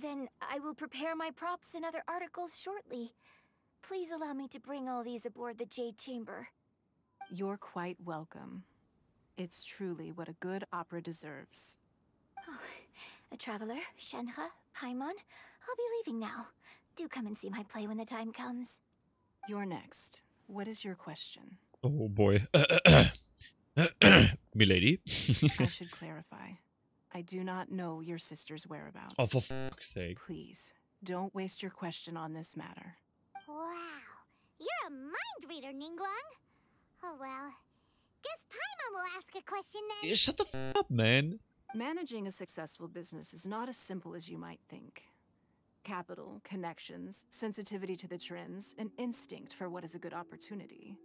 Then I will prepare my props and other articles shortly. Please allow me to bring all these aboard the Jade Chamber. You're quite welcome. It's truly what a good opera deserves. A traveler, Shenhe, Paimon, I'll be leaving now. Do come and see my play when the time comes. You're next. What is your question? Oh boy. Milady. I should clarify. I do not know your sister's whereabouts. Oh, for fuck's sake. Please, don't waste your question on this matter. Wow, you're a mind reader, Ningguang. Oh well, guess Paimon will ask a question then. Shut the f up, man. Managing a successful business is not as simple as you might think. Capital, connections, sensitivity to the trends, and instinct for what is a good opportunity.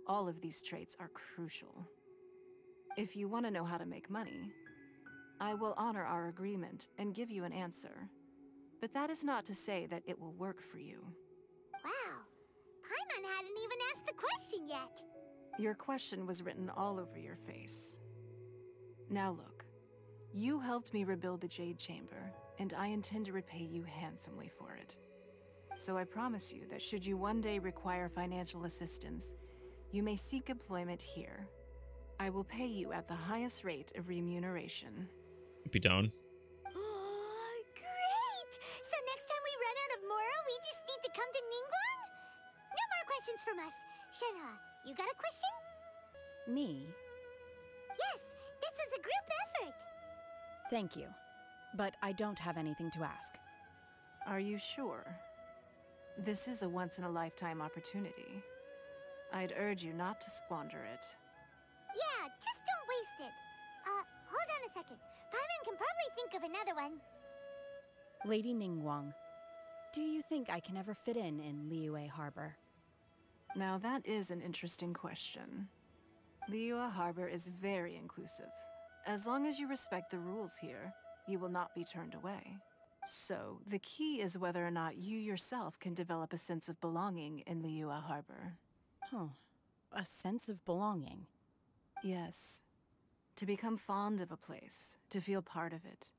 All of these traits are crucial. If you want to know how to make money, I will honor our agreement and give you an answer. But that is not to say that it will work for you. Wow, Paimon hadn't even asked the question yet. Your question was written all over your face. Now look, you helped me rebuild the Jade Chamber, and I intend to repay you handsomely for it. So I promise you that should you one day require financial assistance, you may seek employment here. I will pay you at the highest rate of remuneration. Be down. Oh, great! So next time we run out of Mora, we just need to come to Ningguang? No more questions from us. Shenhe, you got a question? Me? Yes, this is a group effort. Thank you. But I don't have anything to ask. Are you sure? This is a once-in-a-lifetime opportunity. I'd urge you not to squander it. Yeah, just don't waste it. Hold on a second. Paimon can probably think of another one. Lady Ningguang, do you think I can ever fit in Liyue Harbor? Now that is an interesting question. Liyue Harbor is very inclusive. As long as you respect the rules here, you will not be turned away. So, the key is whether or not you yourself can develop a sense of belonging in Liyue Harbor. Huh. A sense of belonging. Yes. To become fond of a place, to feel part of it,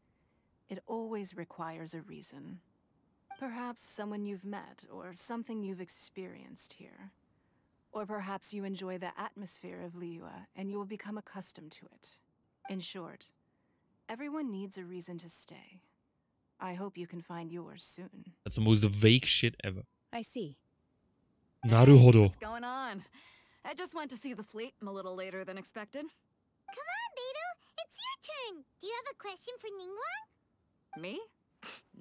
it always requires a reason. Perhaps someone you've met, or something you've experienced here. Or perhaps you enjoy the atmosphere of Liyue, and you will become accustomed to it. In short, everyone needs a reason to stay. I hope you can find yours soon. That's the most vague shit ever. I see. Naruhodo. What's going on? I just went to see the fleet a little later than expected. Come on, Beidou. It's your turn. Do you have a question for Ningguang? Me?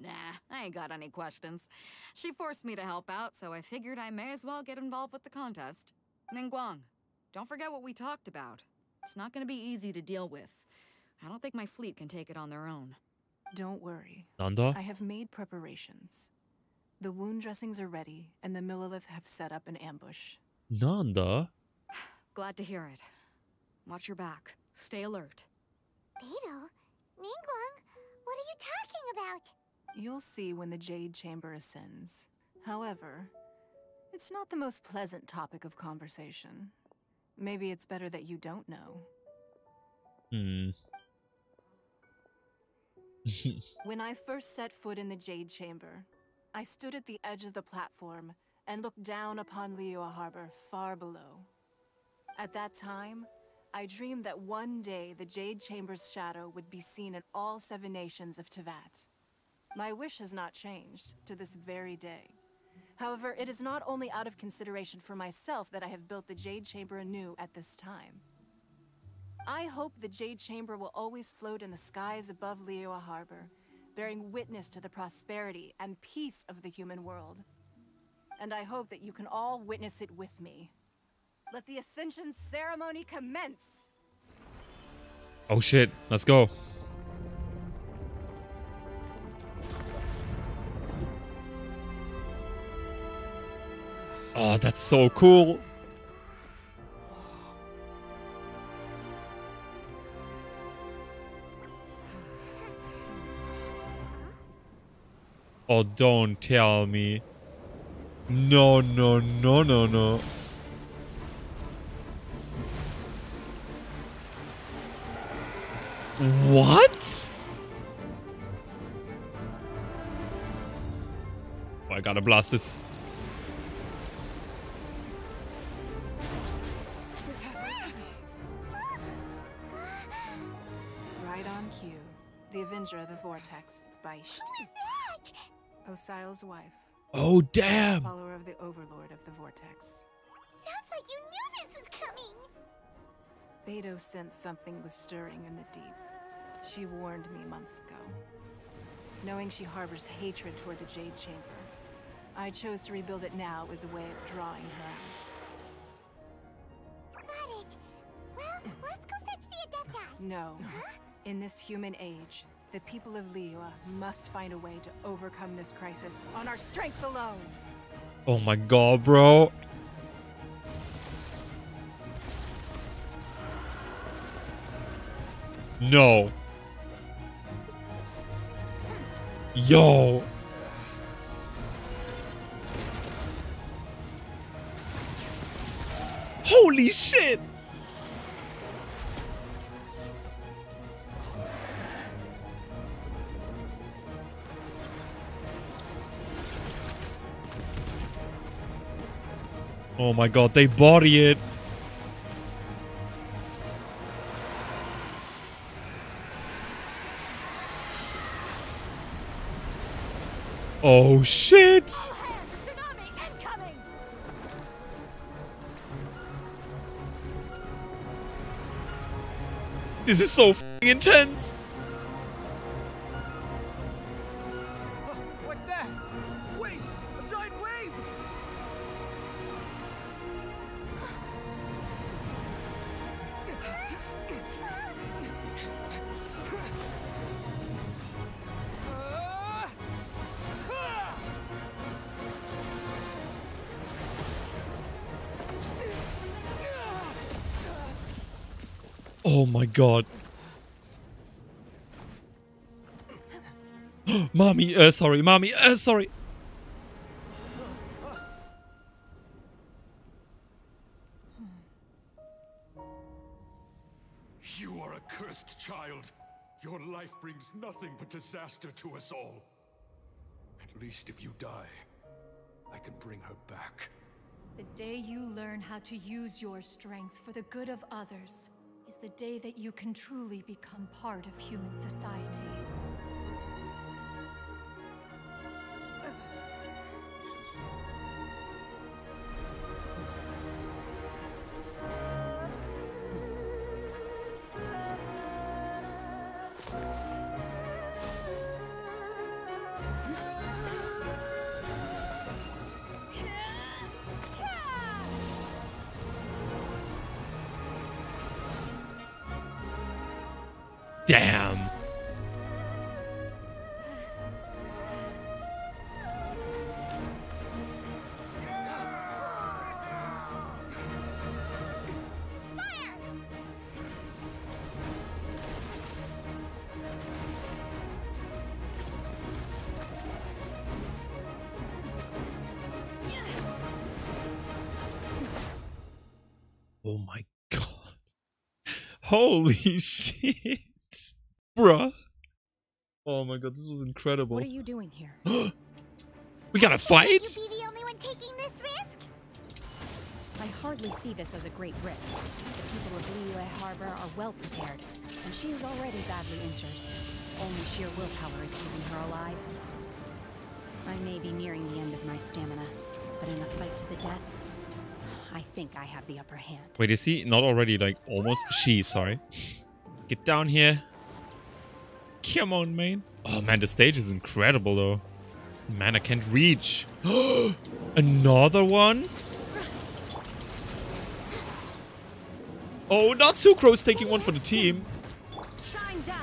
Nah, I ain't got any questions. She forced me to help out, so I figured I may as well get involved with the contest. Ningguang, don't forget what we talked about. It's not gonna be easy to deal with. I don't think my fleet can take it on their own. Don't worry. Nanda? I have made preparations. The wound dressings are ready, and the Millilith have set up an ambush. Nanda? Glad to hear it. Watch your back. Stay alert. Beidou? Ningguang? What are you talking about? You'll see when the Jade Chamber ascends. However, it's not the most pleasant topic of conversation. Maybe it's better that you don't know. When I first set foot in the Jade Chamber, I stood at the edge of the platform and looked down upon Liyue Harbor far below. At that time, I dreamed that one day the Jade Chamber's shadow would be seen in all 7 nations of Teyvat. My wish has not changed to this very day. However, it is not only out of consideration for myself that I have built the Jade Chamber anew at this time. I hope the Jade Chamber will always float in the skies above Liyue Harbor, bearing witness to the prosperity and peace of the human world. And I hope that you can all witness it with me. Let the Ascension ceremony commence! Oh shit, let's go. Oh, that's so cool. Oh, don't tell me. No, no, no, no, no. What? Oh, I gotta blast this. Right on cue. The Avenger of the Vortex, Beisht. Who is that? Osial's wife. Oh, damn! Follower of the Overlord of the Vortex. Sounds like you knew this was coming. Beidou sensed something was stirring in the deep. She warned me months ago. Knowing she harbors hatred toward the Jade Chamber, I chose to rebuild it now as a way of drawing her out. Got it. Well, let's go fetch the Adepti. No. In this human age, the people of Liyue must find a way to overcome this crisis on our strength alone. Oh my god, bro. No. Yo. Holy shit. Oh my god, they body it. Oh shit! This is so f***ing intense! What's that? Wait! A giant wave! Oh my god. Mommy, sorry, mommy, sorry. You are a cursed child. Your life brings nothing but disaster to us all. At least if you die, I can bring her back. The day you learn how to use your strength for the good of others is the day that you can truly become part of human society. Damn. Oh my god. Holy shit. Bruh. Oh my god, this was incredible. What are you doing here? We gotta fight? You be the only one taking this risk? I hardly see this as a great risk. The people of Liyue Harbor are well prepared, and she is already badly injured. Only sheer willpower is keeping her alive. I may be nearing the end of my stamina, but in a fight to the death, I think I have the upper hand. Wait, is he not already like almost? Sorry. Get down here. Come on, man. Oh man, the stage is incredible though. Man, I can't reach. Another one? Oh, not Sucro's taking one for the team. Shine down.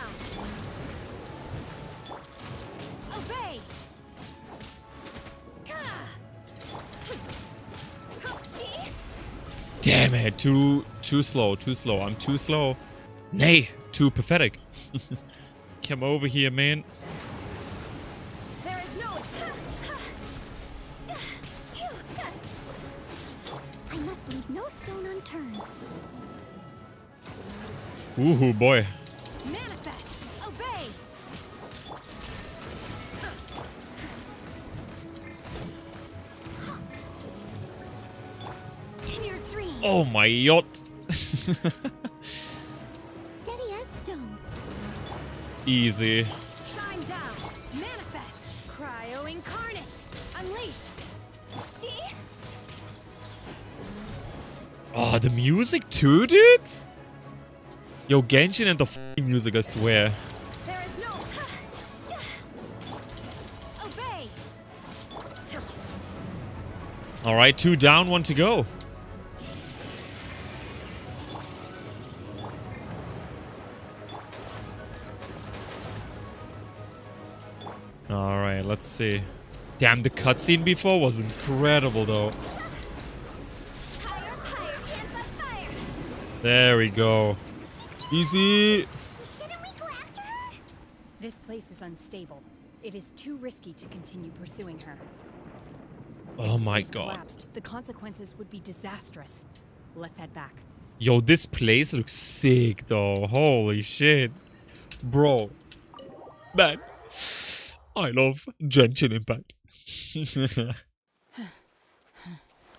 Obey. Damn it, too slow, too slow. I'm too slow. Nay, too pathetic. Come over here, man. There is no. I must leave no stone unturned. Ooh, boy. Manifest. Obey. In your dream. Oh my yacht. Steady as stone. Easy. Shine down. Manifest. Cryo incarnate. Unleash. Oh, the music too, dude? Yo, Genshin and the f***ing music, I swear. There is no. Obey. Alright, 2 down, 1 to go. Alright, let's see. Damn, the cutscene before was incredible, though. There we go. Easy. This place is unstable. It is too risky to continue pursuing her. Oh my If this god. collapsed, the consequences would be disastrous. Let's head back. Yo, this place looks sick, though. Holy shit. Bro. Man. I love Genshin Impact.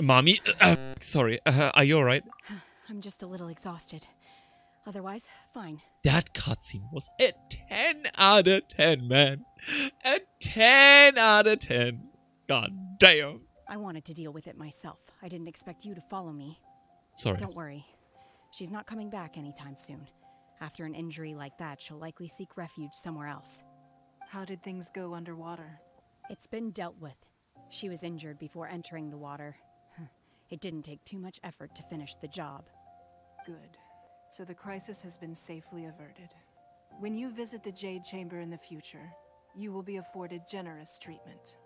Mommy, sorry, are you alright? I'm just a little exhausted. Otherwise, fine. That cutscene was a 10 out of 10, man. A 10 out of 10. God damn. I wanted to deal with it myself. I didn't expect you to follow me. Sorry. Don't worry. She's not coming back anytime soon. After an injury like that, she'll likely seek refuge somewhere else. How did things go underwater? It's been dealt with. She was injured before entering the water. It didn't take too much effort to finish the job. Good. So the crisis has been safely averted. When you visit the Jade Chamber in the future, you will be afforded generous treatment.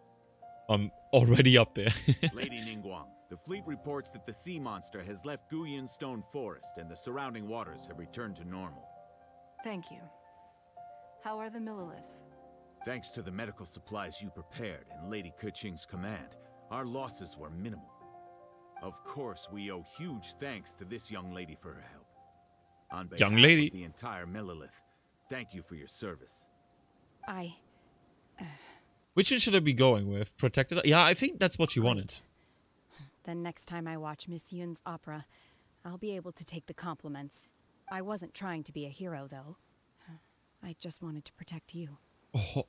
I'm already up there. Lady Ningguang, the fleet reports that the sea monster has left Guyan Stone Forest and the surrounding waters have returned to normal. Thank you. How are the Millilith? Thanks to the medical supplies you prepared and Lady Keqing's command, our losses were minimal. Of course, we owe huge thanks to this young lady for her help. On behalf Young lady. of the entire Millelith, thank you for your service. Which one should I be going with? Protected? Yeah, I think that's what she wanted. Then next time I watch Miss Yun's opera, I'll be able to take the compliments. I wasn't trying to be a hero, though. I just wanted to protect you. Oh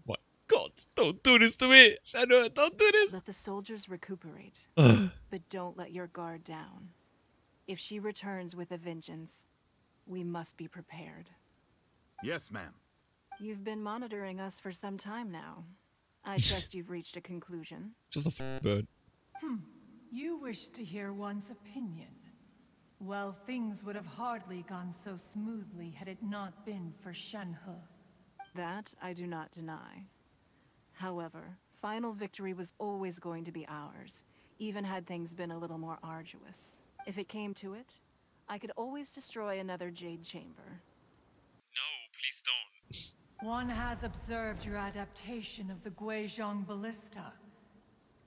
my God, don't do this to me! Shenhe, don't do this! Let the soldiers recuperate, Ugh. but don't let your guard down. If she returns with a vengeance, we must be prepared. Yes, ma'am. You've been monitoring us for some time now. I trust you've reached a conclusion. Just a bird. You wish to hear one's opinion. Well, things would have hardly gone so smoothly had it not been for Shenhe. That I do not deny. However, final victory was always going to be ours, even had things been a little more arduous. If it came to it, I could always destroy another Jade Chamber. No, please don't. One has observed your adaptation of the Guizhong Ballista,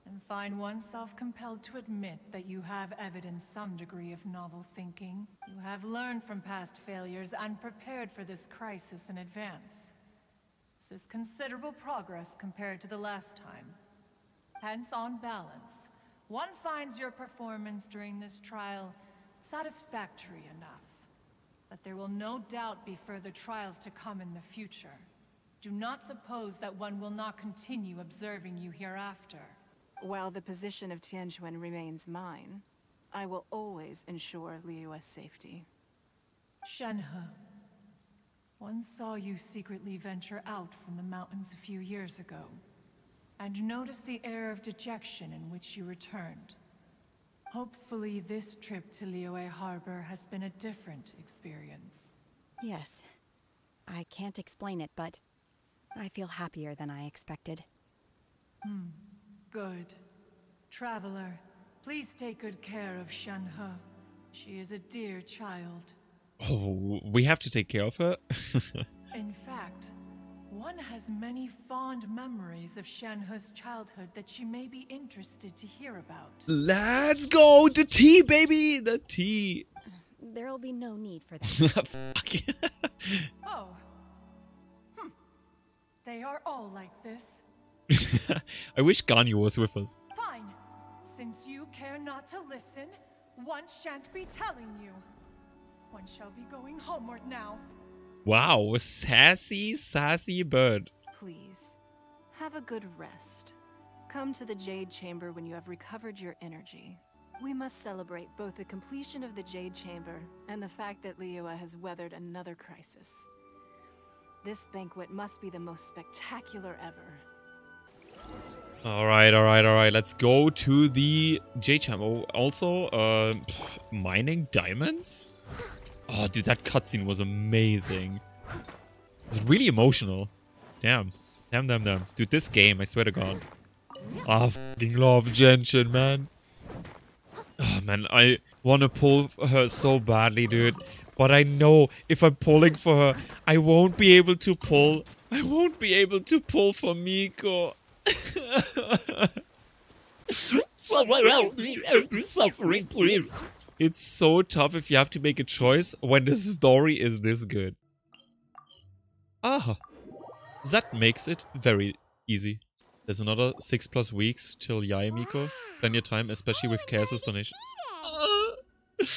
and find oneself compelled to admit that you have evidenced some degree of novel thinking. You have learned from past failures and prepared for this crisis in advance. This is considerable progress compared to the last time. Hence, on balance, one finds your performance during this trial satisfactory enough. But there will no doubt be further trials to come in the future. Do not suppose that one will not continue observing you hereafter. While the position of Tianquan remains mine, I will always ensure Liyue's safety. Shenhe, one saw you secretly venture out from the mountains a few years ago, and noticed the air of dejection in which you returned. Hopefully this trip to Liyue Harbor has been a different experience. Yes. I can't explain it, but I feel happier than I expected. Good. Traveler, please take good care of Shenhe. She is a dear child. Oh, we have to take care of her? In fact, one has many fond memories of Shenhe's childhood that she may be interested to hear about. Let's go! The tea, baby! The tea! There'll be no need for that. Fuck. Oh. They are all like this. I wish Ganyu was with us. Fine. Since you care not to listen, one shan't be telling you. One shall be going homeward now. Wow, sassy, sassy bird. Please, have a good rest. Come to the Jade Chamber when you have recovered your energy. We must celebrate both the completion of the Jade Chamber and the fact that Liyue has weathered another crisis. This banquet must be the most spectacular ever. Alright. Let's go to the J-Chamber. Also, mining diamonds? Oh, dude, that cutscene was amazing. It was really emotional. Damn. Dude, this game, I swear to God. I fucking love Genshin, man. Oh, man, I want to pull for her so badly, dude. But I know if I'm pulling for her, I won't be able to pull. I won't be able to pull for Miko. Someone help me end this suffering, please. It's so tough if you have to make a choice when the story is this good. Ah, that makes it very easy. There's another 6+ weeks till Yae Miko. Plenty of time, especially with Chaos's donation. Paimon's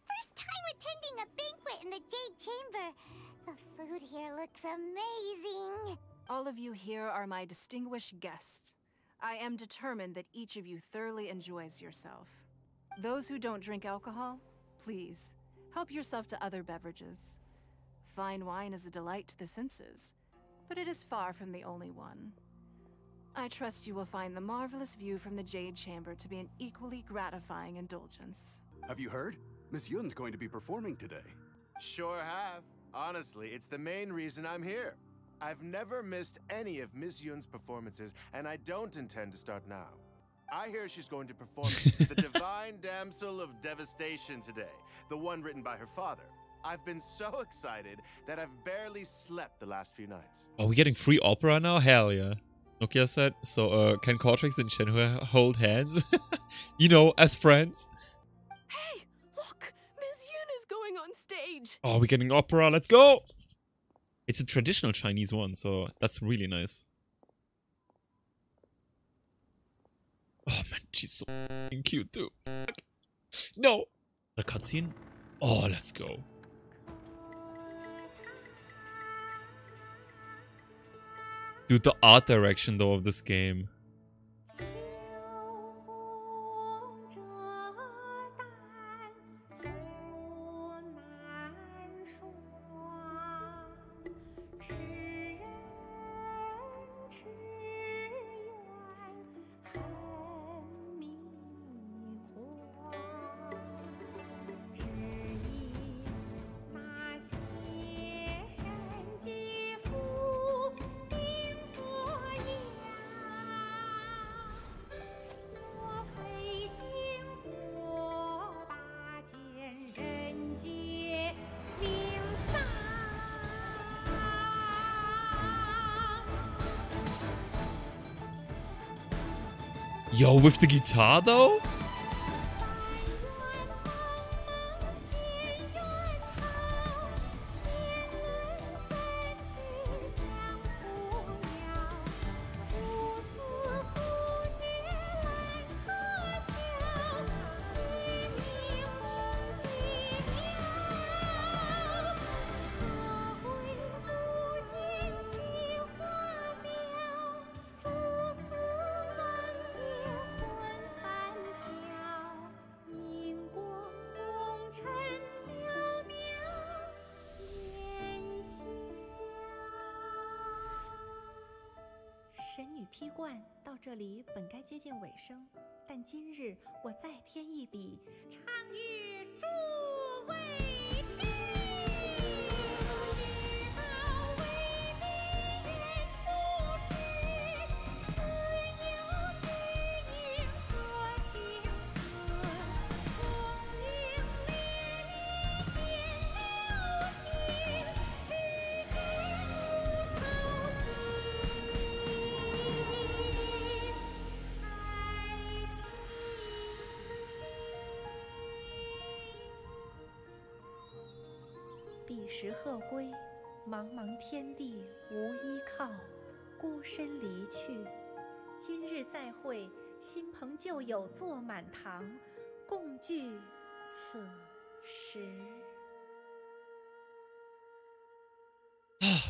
first time attending a banquet in the Jade Chamber. The food here looks amazing. All of you here are my distinguished guests. I am determined that each of you thoroughly enjoys yourself. Those who don't drink alcohol, please, help yourself to other beverages. Fine wine is a delight to the senses, but it is far from the only one. I trust you will find the marvelous view from the Jade Chamber to be an equally gratifying indulgence. Have you heard? Miss Yun's going to be performing today. Sure have. Honestly, it's the main reason I'm here. I've never missed any of Miss Yun's performances, and I don't intend to start now. I hear she's going to perform The Divine Damsel of Devastation today, the one written by her father. I've been so excited that I've barely slept the last few nights. Are we getting free opera now? Hell yeah. Nokia said. So, can Kortrex and Shenhe hold hands? You know, as friends. Hey, look! Ms. Yun is going on stage! Oh, we're getting opera. Let's go! It's a traditional Chinese one, so that's really nice. Oh man, she's so f***ing cute too. No! A cutscene? Oh, let's go. Dude, the art direction though of this game. Yo, with the guitar though?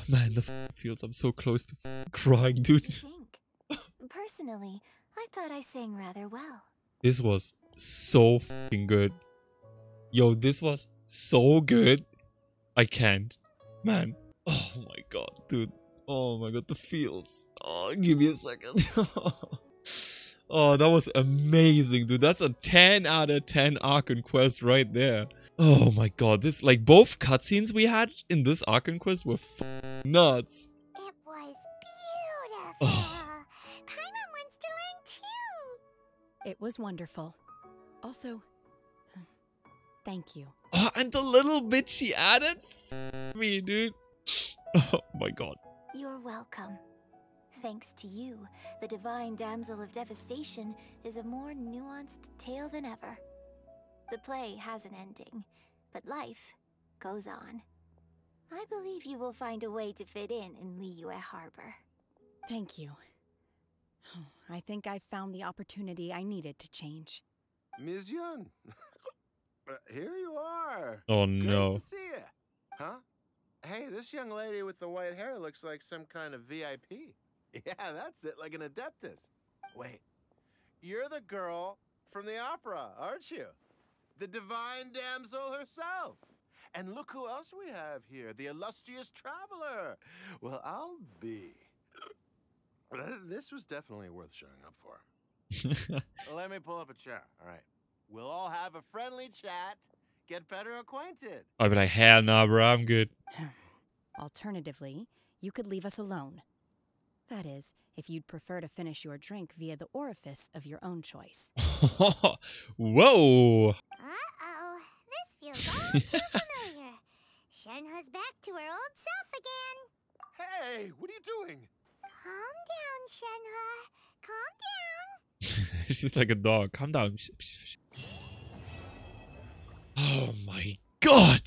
Man, the feels. I'm so close to crying, dude. Personally, I thought I sang rather well. This was so fucking good. Yo, this was so good. I can't. Man. Oh my god, dude. Oh my god, the feels. Oh, give me a second. Oh, that was amazing, dude. That's a 10 out of 10 Archon Quest right there. Oh my god, this, like, both cutscenes we had in this Archon Quest were nuts. It was beautiful. Oh. Paimon wants to learn too. It was wonderful. Also, thank you. Oh, and the little bit she added? Me, dude. Oh my god. You're welcome. Thanks to you, the Divine Damsel of Devastation is a more nuanced tale than ever. The play has an ending, but life goes on. I believe you will find a way to fit in Liyue Harbor. Thank you. I think I've found the opportunity I needed to change. Ms. Yun, here you are. Oh no. Great to see you. Huh? Hey, this young lady with the white hair looks like some kind of VIP. Yeah, that's it, like an Adeptus. Wait, you're the girl from the opera, aren't you? The Divine Damsel herself. And look who else we have here, the illustrious traveler. Well, I'll be. This was definitely worth showing up for. Let me pull up a chair, all right? We'll all have a friendly chat, get better acquainted. I'd be like, hell nah, bro, I'm good. Alternatively, you could leave us alone. That is, if you'd prefer to finish your drink via the orifice of your own choice. Whoa! Uh-oh, this feels all too familiar. Shenhe's back to her old self again. Hey, what are you doing? Calm down, Shenhe. Calm down. She's like a dog. Calm down. Oh my god!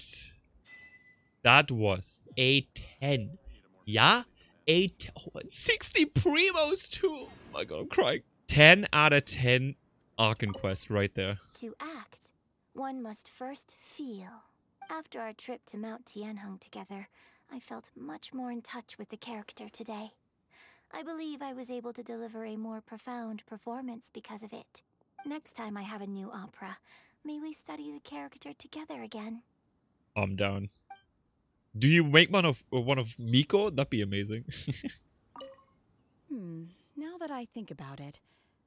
That was a 10. Yeah? 60 Primos too! Oh my god, I'm crying. 10 out of 10 ARCHON Quest right there. To act, one must first feel. After our trip to Mount Tianheng together, I felt much more in touch with the character today. I believe I was able to deliver a more profound performance because of it. Next time I have a new opera, may we study the character together again. I'm down. Do you make one of Miko? That'd be amazing. Now that I think about it,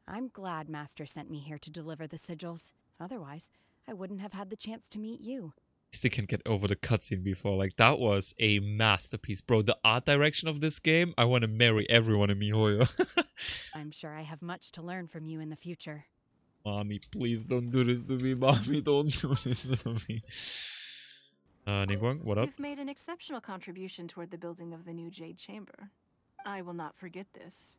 I'm glad Master sent me here to deliver the sigils. Otherwise, I wouldn't have had the chance to meet you. Still can't get over the cutscene before. Like, that was a masterpiece, bro. The art direction of this game, I want to marry everyone in MiHoYo. I'm sure I have much to learn from you in the future. Mommy, please don't do this to me. Mommy, don't do this to me. Ningguang, what up? You've made an exceptional contribution toward the building of the new Jade Chamber. I will not forget this.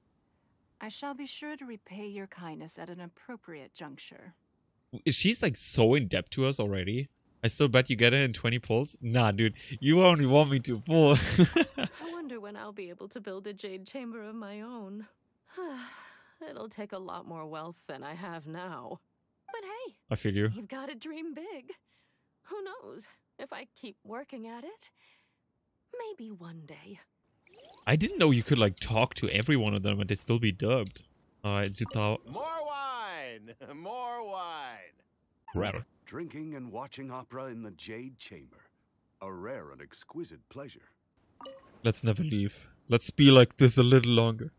I shall be sure to repay your kindness at an appropriate juncture. She's like so in debt to us already. I still bet you get it in 20 pulls. Nah, dude, you only want me to pull. I wonder when I'll be able to build a Jade Chamber of my own. It'll take a lot more wealth than I have now. But hey, I feel you. You've got to dream big. Who knows? If I keep working at it, maybe one day. I didn't know you could like talk to every one of them and they'd still be dubbed. Alright, More wine! More wine! Rare. Drinking and watching opera in the Jade Chamber. A rare and exquisite pleasure. Let's never leave. Let's be like this a little longer.